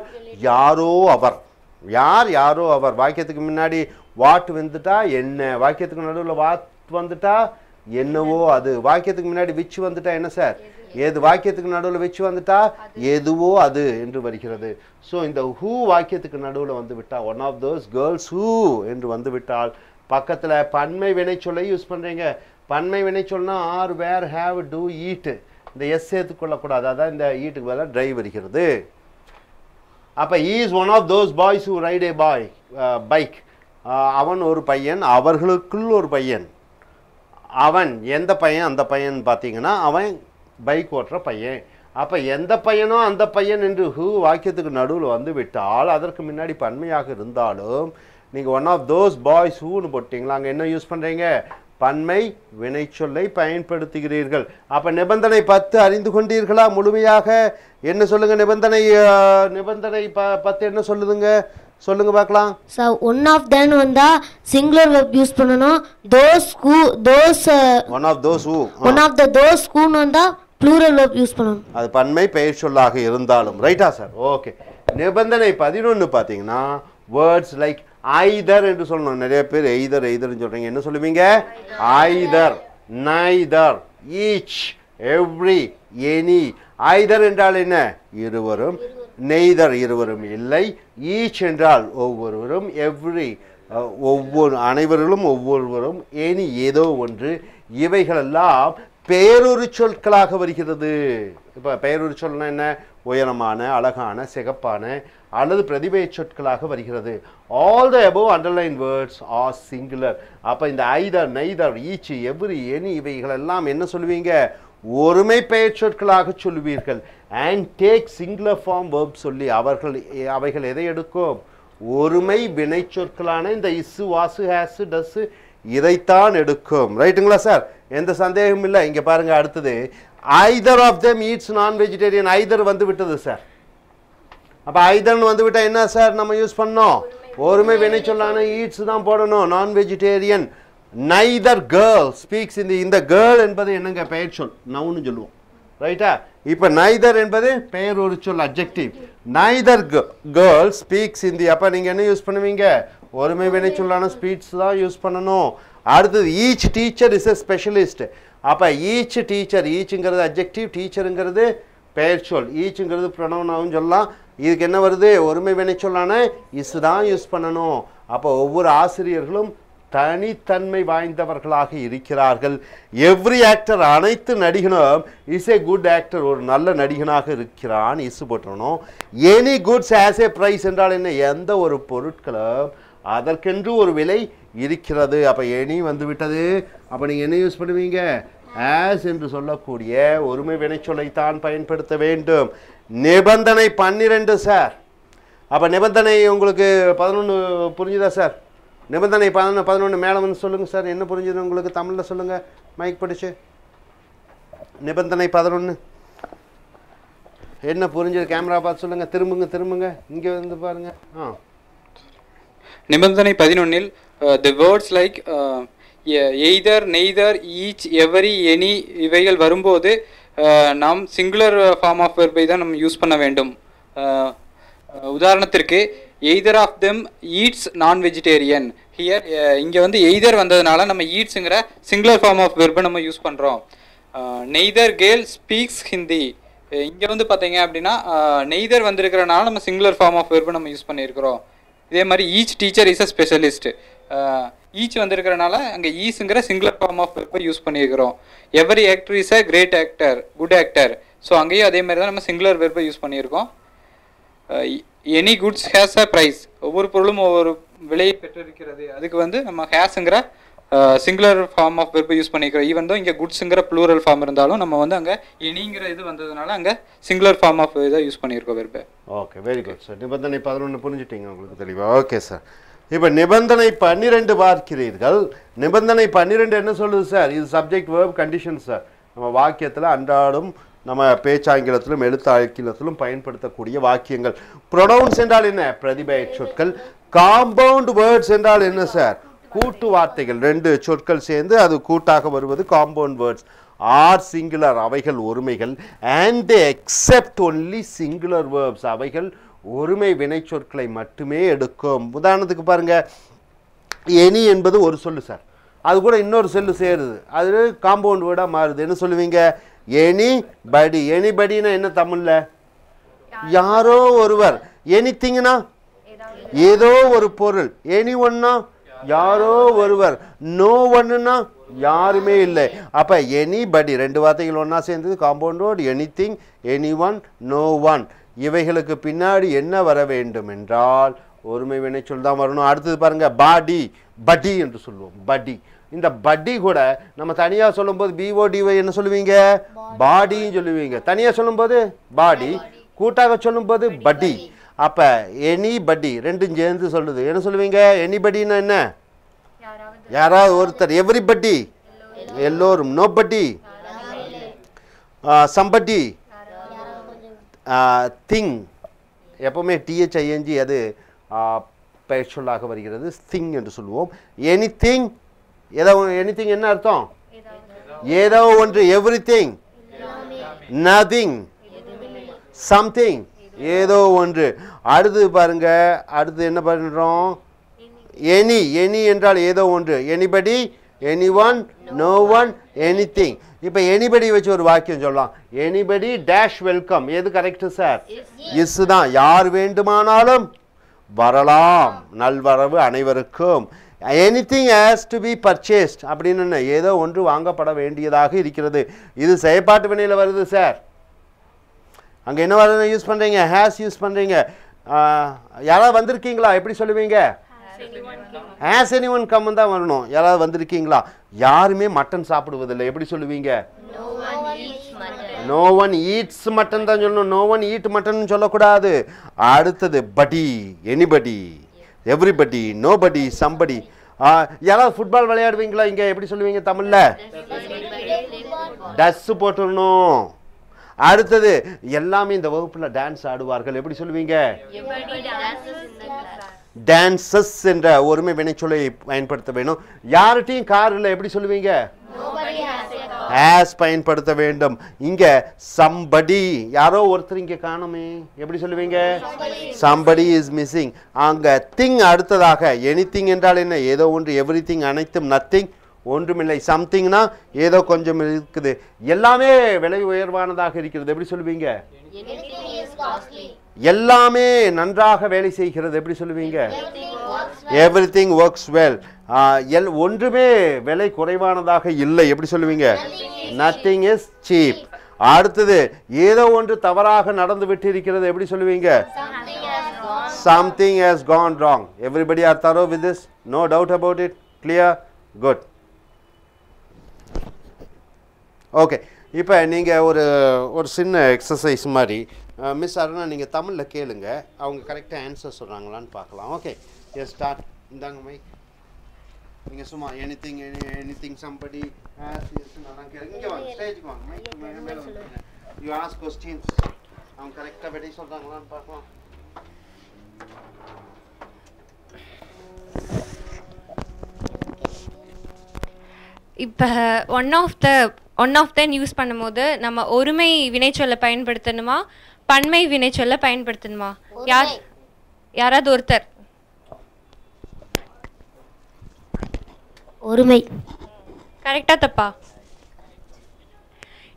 யாரோ அவர். யார், யாரோ அவர். வாக்கியத்துக்கு முன்னாடி வாட் வந்துட்டா என்ன, வாக்கியத்துக்கு நடுவில் வாட் வந்துட்டா என்னவோ அது. வாக்கியத்துக்கு முன்னாடி விச் வந்துட்டா என்ன சார்? ஏது. வாக்கியத்துக்கு நடுவில் விச் வந்துட்டா எதுவோ அது என்று வருகிறது. ஸோ இந்த ஹூ வாக்கியத்துக்கு நடுவில் வந்து விட்டால், one of those girls who என்று வந்து விட்டால் பக்கத்தில் பன்மை வினைச்சொல்லை யூஸ் பண்ணுறீங்க. பன்மை வினைச்சொல்னா are, were, have, do, eat. இந்த எஸ் சேர்த்துக்கொள்ளக்கூடாது. அதான் இந்த ஈட்டுக்கு பதிலாக ட்ரை வருகிறது. அப்போ is one of those boys who ride a bike. அவன் ஒரு பையன், அவர்களுக்குள் ஒரு பையன். அவன் எந்த பையன்? அந்த பையன் பார்த்தீங்கன்னா அவன் பைக் ஓட்டுற பையன். அப்போ எந்த பையனோ அந்த பையன் என்று ஹூ வாக்கியத்துக்கு நடுவில் வந்து விட்டால் அதற்கு முன்னாடி பன்மையாக இருந்தாலும் நீங்கள் ஒன் ஆஃப் தோஸ் பாய்ஸ் ஹூன்னு போட்டிங்களா, அங்கே என்ன யூஸ் பண்ணுறீங்க? பன்மை வினைச்சொல்லை பயன்படுத்துகிறீர்கள். அப்போ நிபந்தனை 10 அறிந்து கொண்டீர்களா முழுமையாக? என்ன சொல்லுங்க? நிபந்தனை 10 என்ன சொல்லுதுங்க? சொல்லுங்க பார்க்கலாம். So one of them வந்தா singular verb யூஸ் பண்ணனும். Those one of those who those who வந்தா plural verb யூஸ் பண்ணனும். அது பன்மை பெயர் சொல்லாக இருந்தாலும். ரைட்டா சார்? ஓகே. நிபந்தனை 11 பாத்தீங்கன்னா words like either என்று சொல்லணும். நிறைய பேர் either ன்னு சொல்றீங்க. என்ன சொல்லுவீங்க? either, neither, each, every, any. either என்றால் என்ன? இருவரும். neither இருவரும் இல்லை. each என்றால் ஒவ்வொருவரும். every ஒவ்வொரு அனைவரும் ஒவ்வொருவரும். any ஏதோ ஒன்று. இவைகளெல்லாம் பெயருரு சொற்களாக வருகிறது. இப்போ பெயருரு சொல்னா என்ன? உயரமான, அழகான, சிகப்பான அல்லது பிரதிபெயர் சொற்களாக வருகிறது. all the above underlined words are singular. அப்போ இந்த either, neither, each, every, any இவைகளெல்லாம் என்ன சொல்லுவீங்க? ஒருமை பெயர் சொற்களாக சொல்லுவீர்கள். and take singular form verb சொல்லி அவைகள் எதை எடுக்கும்? ஒருமை வினை சொற்களான இந்த இஸ், வாசு, ஹேஸ், டஸ் இதைத்தான் எடுக்கும். ரைட்டுங்களா சார்? எந்த சந்தேகமும் இல்லை. இங்கே பாருங்க அடுத்தது either of them eats non-vegetarian. either வந்து விட்டது சார். அப்போ eitherன்னு வந்து விட்டால் என்ன சார் நம்ம யூஸ் பண்ணோம்? ஒருமை வினை சொல்லான eats தான் போடணும். non-vegetarian. neither girl speaks இந்த girl என்பது என்னங்க? பெயர் சொல், நவுன்னு சொல்லுவோம். ரைட்டா? இப்போ neither என்பது பெயர் ஒரு சொல், adjective. neither girl speaks Hindi. அப்போ நீங்கள் என்ன யூஸ் பண்ணுவீங்க? ஒருமை வினை சொல்லான ஸ்பீக்ஸ் தான் யூஸ் பண்ணணும். அடுத்தது each teacher is a specialist. அப்போ each teacher, eachங்கிறது adjective, teacherங்கிறது பெயர் சொல், eachங்கிறது pronoun சொல்லலாம். இதுக்கு என்ன வருது? ஒருமை வினை சொல்லான இஸ் தான் யூஸ் பண்ணணும். அப்போ ஒவ்வொரு ஆசிரியர்களும் தனித்தன்மை வாய்ந்தவர்களாக இருக்கிறார்கள். எவ்ரி ஆக்டர் அனைத்து நடிகனும் இஸ் ஏ குட் ஆக்டர். ஒரு நல்ல நடிகனாக இருக்கிறான். இஸ் போட்டணும். Any goods has a price என்றால் என்ன? எந்த ஒரு பொருட்களும் அதற்கென்று ஒரு விலை இருக்கிறது. அப்போ எனி வந்து விட்டது. அப்போ நீங்கள் என்ன யூஸ் பண்ணுவீங்க? ஆஸ் என்று சொல்லக்கூடிய ஒருமை வினைச்சொல்லைத்தான் பயன்படுத்த வேண்டும். நிபந்தனை 12 சார். அப்போ நிபந்தனை உங்களுக்கு 11 புரிஞ்சுதா சார்? நிபந்தனை 11 மேலே வந்து சொல்லுங்கள் சார். என்ன புரிஞ்சுது உங்களுக்கு? தமிழில் சொல்லுங்கள், மைக் படிச்சு. நிபந்தனை 11 என்ன புரிஞ்சது? கேமரா பார்த்து சொல்லுங்கள். திரும்புங்க இங்கே வந்து பாருங்க. நிபந்தனை 11 the words like either, neither, each, every, any இவைகள் வரும்போது நாம் சிங்குலர் ஃபார்ம் ஆஃப் வெர்பை தான் நம்ம யூஸ் பண்ண வேண்டும். உதாரணத்திற்கு எய்தர் ஆஃப் தெம் ஈட்ஸ் நான் வெஜிடேரியன். ஹியர் இங்கே வந்து எய்தர் வந்ததுனால நம்ம ஈட்ஸுங்கிற சிங்குலர் ஃபார்ம் ஆஃப் வெர்பை நம்ம யூஸ் பண்ணுறோம். Neither girl speaks Hindi. இங்கே வந்து பார்த்தீங்க அப்படின்னா நெய்தர் வந்திருக்கிறனால நம்ம சிங்குலர் ஃபார்ம் ஆஃப் வெர்பை நம்ம யூஸ் பண்ணியிருக்கிறோம். இதே மாதிரி each teacher is a specialist. Each வந்திருக்கிறனால அங்கே ஈஸுங்கிற சிங்குலர் ஃபார்ம் ஆஃப் வெர்பை யூஸ் பண்ணியிருக்கிறோம். Every actor is a great actor, good actor. So அங்கேயும் அதே மாதிரி தான் நம்ம சிங்குலர் வெர்பை யூஸ் பண்ணியிருக்கோம். Any goods has a price. ஒவ்வொரு பொருளும் ஒவ்வொரு விலையை பெற்றிருக்கிறது. அதுக்கு வந்து நம்ம ஹேஸுங்கிற சிங்குலர் ஃபார்ம் ஆஃப் வெர்பை யூஸ் பண்ணிக்கிறோம். ஈவன் தான் இங்கே குட்ஸுங்கிற ப்ளூரல் ஃபார்ம் இருந்தாலும் நம்ம வந்து அங்கே எனிங்கிற இது வந்ததுனால அங்கே சிங்குலர் ஃபார்ம் ஆஃப் இதை யூஸ் பண்ணியிருக்கோம் வெர்பை. Okay, very good sir. நிபந்தனை 11 புரிஞ்சுட்டீங்க உங்களுக்கு தெளிவாக? Okay sir. இப்போ நிபந்தனை 12 பார்க்கிறீர்கள். நிபந்தனை 12 என்ன சொல்லுது சார்? இது சப்ஜெக்ட் வேர்ப் கண்டிஷன் சார். நம்ம வாக்கியத்தில் அன்றாடம் நம்ம பேச்சாங்கிலத்திலும் எழுத்தாங்கிலத்திலும் பயன்படுத்தக்கூடிய வாக்கியங்கள். ப்ரொனவுன்ஸ் என்றால் என்ன? பிரதிபெயர் சொற்கள். காம்பவுண்ட் வேர்ட்ஸ் என்றால் என்ன சார்? கூட்டு வார்த்தைகள். 2 சொற்கள் சேர்ந்து அது கூட்டாக வருவது காம்பவுண்ட் வேர்ட்ஸ். ஆர் சிங்குலர், அவைகள் ஒருமைகள். And they except only singular verbs, அவைகள் ஒருமை வினை சொற்களை மட்டுமே எடுக்கும். உதாரணத்துக்கு பாருங்க, எனி என்பது ஒரு சொல்லு சார். அது கூட இன்னொரு சொல்லு சேருது, அது காம்பவுண்ட் வேர்டாக மாறுது. என்ன சொல்லுவீங்க? எனி படி. எனிபடினா என்ன தமிழில்? யாரோ ஒருவர். எனிதிங்னா ஏதோ ஒரு பொருள். எனி ஒன்னா யாரோ ஒருவர். நோ ஒன்னுனா யாருமே இல்லை. அப்போ எனிபடி 2 வார்த்தைகள் ஒன்றா சேர்ந்தது compound word. Anything, any one, no one. இவைகளுக்கு பின்னாடி என்ன வர வேண்டும் என்றால் ஒருமை வினைச்சொல் தான் வரணும். அடுத்தது பாருங்க, பாடி, படி என்று சொல்லுவோம். படி. இந்த படி கூட நம்ம தனியாக சொல்லும்போது பிஓடிஒய் என்ன சொல்லுவீங்க? பாடின்னு சொல்லுவீங்க. தனியாக சொல்லும்போது பாடி, கூட்டாக சொல்லும்போது படி. அப்போ எனி படி 2 சேர்ந்து சொல்லுது. என்ன சொல்லுவீங்க? எனிபடின்னா என்ன? யாராவது ஒருத்தர். எவ்ரிபடி எல்லோரும். Nobody, somebody, thing. எப்பவுமே டிஹெச்ஐஎன்ஜி அது பெயர்ச்சொல்லாக வருகிறது. திங் என்று சொல்லுவோம். எனிதிங், ஏதோ எனிதிங் என்ன அர்த்தம்? ஏதோ ஒன்று. எவ்ரிதிங், நதிங், சம்திங், ஏதோ ஒன்று. அடுத்து பாருங்க, அடுத்து என்ன பண்றோம்? எனி. எனி என்றால் ஏதோ ஒன்று. Anybody, anyone, no one, anything. இப்போ எனிபடி வச்சு ஒரு வாக்கியம் சொல்லலாம். Anybody dash welcome. எது கரெக்ட் சார்? எஸ் தான். யார் வேண்டுமானாலும் வரலாம், நல்வரவு அனைவருக்கும். Anything has to be purchased அப்படின்னு ஏதோ ஒன்று வாங்கப்பட வேண்டியதாக இருக்கிறது. இது செயற்பாட்டு வினையில் வருது சார். அங்கே என்ன வர யூஸ் பண்ணுறீங்க? ஹேஸ் யூஸ் பண்ணுறீங்க. யாராவது வந்திருக்கீங்களா? எப்படி சொல்லுவீங்க? ஹேஸ் எனிஒன் கம் தான் வரணும். யாராவது வந்திருக்கீங்களா? யாருமே மட்டன் சாப்பிடுவதில்லை. எப்படி சொல்லுவீங்க? நோ ஒன் ஈட்ஸ் மட்டன் தான் சொல்லணும். நோ ஒன் ஈட் மட்டன் சொல்லக்கூடாது. அடுத்தது படி, எனிபடி, எவ்ரிபடி, நோபடி, சம்படி. யாராவது ஃபுட்பால் விளையாடுவீங்களா? இங்கே எப்படி சொல்லுவீங்க தமிழ்ல? டஸ் போட்டுடணும். அடுத்தது எல்லாமே இந்த வகுப்புல டான்ஸ் ஆடுவார்கள். எப்படி சொல்லுவீங்க? டான்சஸ் என்ற ஒருமை வினைச்சொல்லை பயன்படுத்த வேணும். யார்கிட்டையும் கார் இல்லை. எப்படி சொல்லுவீங்க? ஹேஸ் பயன்படுத்த வேண்டும். இங்க சம்படி, யாரோ ஒருத்தர் இங்க காணுமே. எப்படி சொல்லுவீங்க? Somebody is missing. அங்க திங் அடுத்ததாக. எனிதிங் என்றால் என்ன? ஏதோ ஒன்று. எவ்ரிதிங் அனைத்தும். நத்திங் ஒன்றுமில்லை. சம்திங்னா ஏதோ கொஞ்சம் இருக்குது. எல்லாமே விலை உயர்வானதாக இருக்கிறது. எப்படி சொல்லுவீங்க? எல்லாமே நன்றாக வேலை செய்கிறது. எப்படி சொல்லுவீங்க? Everything works well. ஒன்றுமே விலை குறைவானதாக இல்லை. எப்படி சொல்லுவீங்க? Nothing is cheap. அடுத்தது ஏதோ ஒன்று தவறாக நடந்து விட்டு இருக்கிறது. எப்படி சொல்லுவீங்க? something has gone wrong. Everybody are thorough with this? No doubt about it? Clear? Good. Okay, இப்போ நீங்கள் ஒரு சின்ன எக்ஸசைஸ் மாதிரி மிஸ் அருணா நீங்கள் தமிழில் கேளுங்க, அவங்க கரெக்டாக ஆன்சர் சொல்கிறாங்களான்னு பார்க்கலாம். Okay, S start. இந்தாங்க மை. நீங்கள் சும்மா எனிதிங் சம்படி அதெல்லாம் கேளுங்க. இங்கே வாங்க, ஸ்டேஜுக்கு வாங்க மை. You ask questions. அவங்க கரெக்டாக விடை சொல்கிறாங்களான்னு பார்க்கலாம். இப்போ ஒன் ஆஃப் தென் யூஸ் பண்ணும்போது நம்ம ஒருமை வினைச்சொல்லை பயன்படுத்தணுமா பன்மை வினைச்சொல்லை பயன்படுத்தணுமா? யாராவது ஒருத்தர். ஒருமை. கரெக்டாக தப்பா?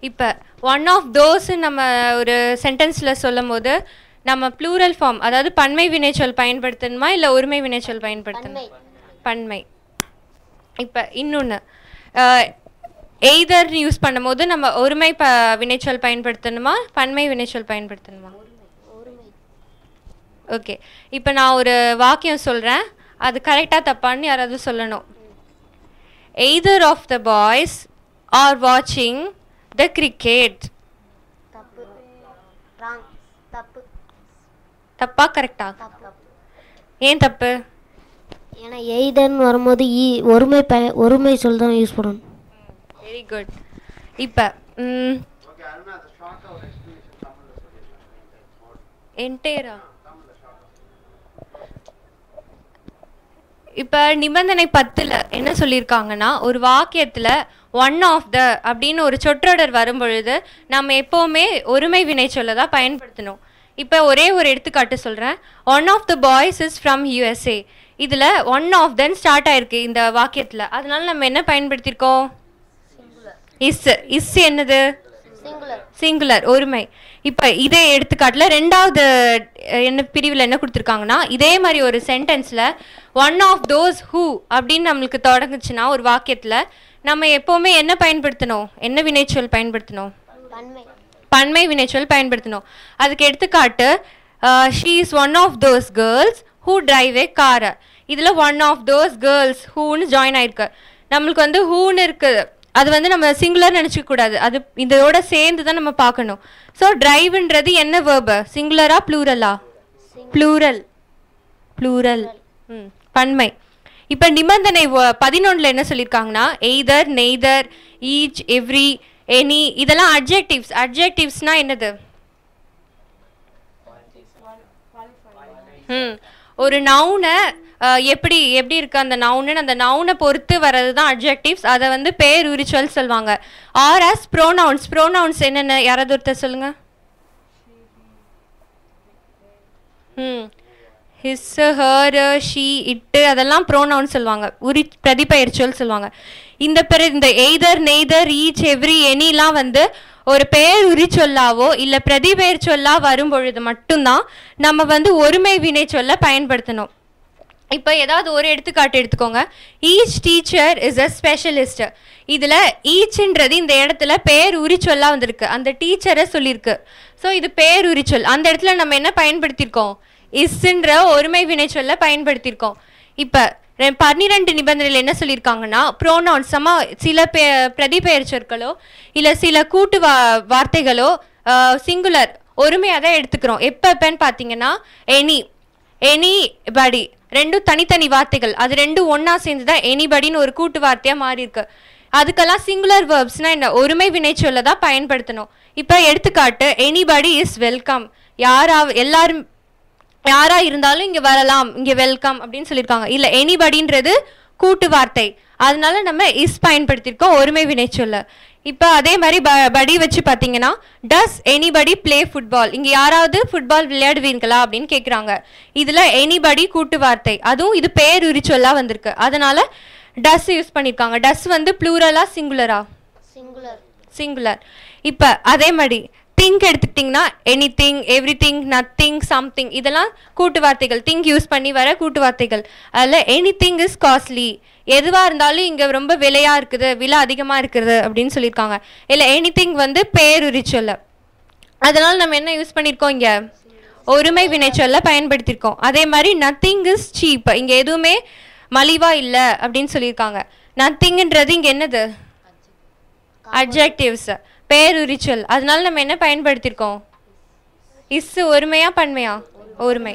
இப்போ ஒன் ஆஃப் தோஸ் நம்ம ஒரு சென்டென்ஸில் சொல்லும் போது நம்ம ப்ளூரல் ஃபார்ம், அதாவது பன்மை வினைச்சொல் பயன்படுத்தணுமா இல்லை ஒருமை வினைச்சொல் பயன்படுத்தணுமா? பன்மை. இப்போ இன்னொன்று எய்தர் யூஸ் பண்ணும்போது நம்ம ஒருமை வினைச்சொல் பயன்படுத்தணுமா பன்மை வினைச்சொல் பயன்படுத்தணுமா? ஓகே, இப்போ நான் ஒரு வாக்கியம் சொல்கிறேன், அது கரெக்டாக தப்பான்னு யாராவது சொல்லணும். Either of the boys are வாட்சிங் த கிரிக்கெட். தப்பா கரெக்டா? ஏன் தப்பு? ஏன்னா எய்தர்னு வரும்போது ஒருமை சொல் தான் யூஸ் பண்ணணும். Very good. இப்போ என்டேரா இப்போ நிபந்தனை 10ல் என்ன சொல்லியிருக்காங்கன்னா, ஒரு வாக்கியத்தில் ஒன் ஆஃப் த அப்படின்னு ஒரு சொற்றொடர் வரும்பொழுது நம்ம எப்போவுமே ஒருமை வினைச்சொல்லை தான் பயன்படுத்தணும். இப்போ ஒரே ஒரு எடுத்துக்காட்டு சொல்கிறேன். One of the boys is from USA. இதில் ஒன் ஆஃப் தென் ஸ்டார்ட் ஆயிருக்கு இந்த வாக்கியத்தில். அதனால நம்ம என்ன பயன்படுத்தியிருக்கோம்? இஸ் என்னது? சிங்குலர், ஒருமை. இப்போ இதே எடுத்துக்காட்டில் ரெண்டாவது என்ன பிரிவில் என்ன கொடுத்துருக்காங்கன்னா, இதே மாதிரி ஒரு சென்டென்ஸில் ஒன் ஆஃப் தோஸ் ஹூ அப்படின்னு நம்மளுக்கு தொடங்குச்சுன்னா ஒரு வாக்கியத்தில் நம்ம எப்போவுமே என்ன பயன்படுத்தணும்? என்ன வினைச்சொல் பயன்படுத்தணும்? பன்மை வினைச்சொல் பயன்படுத்தணும். அதுக்கு எடுத்துக்காட்டு she is one of those girls who drive a car. இதில் ஒன் ஆஃப் தோஸ் கேர்ள்ஸ் ஹூன்னு ஜாயின் ஆயிருக்கு. நம்மளுக்கு வந்து ஹூன்னு இருக்குது, அது வந்து நம்ம சிங்குலர் நினச்சிக்க கூடாது, அது இதோட சேர்ந்து தான் நம்ம பார்க்கணும். ஸோ டிரைவ்ன்றது என்ன வேர்பு? சிங்குலரா ப்ளூரலா? ப்ளூரல். பன்மை. இப்போ நிபந்தனை 11ல் என்ன சொல்லியிருக்காங்கன்னா, either, neither, each, every, any இதெல்லாம் அட்ஜெக்டிவ்ஸ். அட்ஜெக்டிவ்ஸ்னா என்னது? ஒரு நவுனை எப்படி இருக்கு அந்த நவுன்னு அந்த நவுனை பொறுத்து வர்றது தான் அட்ஜெக்டிவ்ஸ். அதை வந்து பேர் உரிச்சொல் சொல்லுவாங்க. ஆர் ஆஸ் ப்ரோனவுன்ஸ் என்னென்ன யாராவது ஒருத்தர் சொல்லுங்க. ஹிஸ் ஹர் ஷீ இட்டு அதெல்லாம் ப்ரோனவுன் சொல்லுவாங்க, பிரதிபெயர்ச்சொல் சொல்லுவாங்க. இந்த எய்தர் நெய்தர் ஈச் எவ்ரி எனிலாம் வந்து ஒரு பெயர் உரிச்சொல்லாவோ இல்லை பிரதிபெயர் சொல்லா வரும் பொழுது மட்டும்தான் நம்ம வந்து ஒருமை வினை சொல்ல பயன்படுத்தணும். இப்போ ஏதாவது ஒரு எடுத்துக்காட்டு எடுத்துக்கோங்க. Each teacher is a specialist. இதில் ஈச்ன்றது இந்த இடத்துல பெயர் உரிச்சொல்லா வந்திருக்கு, அந்த டீச்சரை சொல்லியிருக்கு. ஸோ இது பெயர் உரிச்சொல். அந்த இடத்துல நம்ம என்ன பயன்படுத்தியிருக்கோம், இஸ்ன்ற ஒருமை வினை சொல்ல பயன்படுத்தியிருக்கோம். இப்போ 12 நிபந்தனையில் என்ன சொல்லியிருக்காங்கன்னா ப்ரோனவுன்ஸ் சில பிரதிபெயர் சொற்களோ இல்லை சில கூட்டு வார்த்தைகளோ சிங்குலர் ஒருமையாக தான் எடுத்துக்கிறோம். எப்பன்னு பார்த்தீங்கன்னா எனிபடி ரெண்டும் தனித்தனி வார்த்தைகள், அது ரெண்டும் ஒன்றா சேர்ந்து தான் எனிபடின்னு ஒரு கூட்டு வார்த்தையாக மாறி இருக்கு. அதுக்கெல்லாம் சிங்குலர் வேர்ப்ஸ்னால் என்ன, ஒருமை வினை சொல்ல தான் பயன்படுத்தணும். இப்போ எடுத்துக்காட்டு எனிபடி இஸ் வெல்கம். எல்லாரும் யாராக இருந்தாலும் இங்கே வரலாம், இங்கே வெல்கம் அப்படின்னு சொல்லியிருக்காங்க. இல்லை எனிபடின்றது கூட்டு வார்த்தை, அதனால நம்ம இஸ் பயன்படுத்தியிருக்கோம் ஒருமை வினை சொல்ல. இப்போ அதே மாதிரி படி வச்சு பார்த்தீங்கன்னா டஸ் எனிபடி பிளே ஃபுட்பால், இங்கே யாராவது ஃபுட்பால் விளையாடுவீங்களா அப்படின்னு கேட்குறாங்க. இதில் எனிபடி கூட்டு வார்த்தை, அதுவும் இது பேர் உரிச்சொல்லா வந்திருக்கு, அதனால டஸ் யூஸ் பண்ணியிருக்காங்க. டஸ் வந்து ப்ளூரலா சிங்குலரா? சிங்குலர். இப்போ அதே மாதிரி திங்க் எடுத்துக்கிட்டிங்கன்னா எனிதிங், எவ்ரிதிங், நத்திங், சம்திங், இதெல்லாம் கூட்டு வார்த்தைகள், திங்க் யூஸ் பண்ணி வர கூட்டு வார்த்தைகள். அதில் எனிதிங் இஸ் காஸ்ட்லி, எதுவாக இருந்தாலும் இங்கே ரொம்ப விலையாக இருக்குது, விலை அதிகமாக இருக்குது அப்படின்னு சொல்லியிருக்காங்க. இல்லை எனிதிங் வந்து பேருரி சொல்ல, அதனால் நம்ம என்ன யூஸ் பண்ணியிருக்கோம், இங்கே ஒருமை வினை சொல்ல பயன்படுத்தியிருக்கோம். அதே மாதிரி நத்திங் இஸ் சீப், இங்கே எதுவுமே மலிவாக இல்லை அப்படின்னு சொல்லியிருக்காங்க. நத்திங்ன்றது இங்கே என்னது, அட்ஜெக்டிவ்ஸ், பேருரிச்சொல், அதனால நம்ம என்ன பயன்படுத்தியிருக்கோம், இஸ் ஒருமையா பன்மையா, ஒருமை.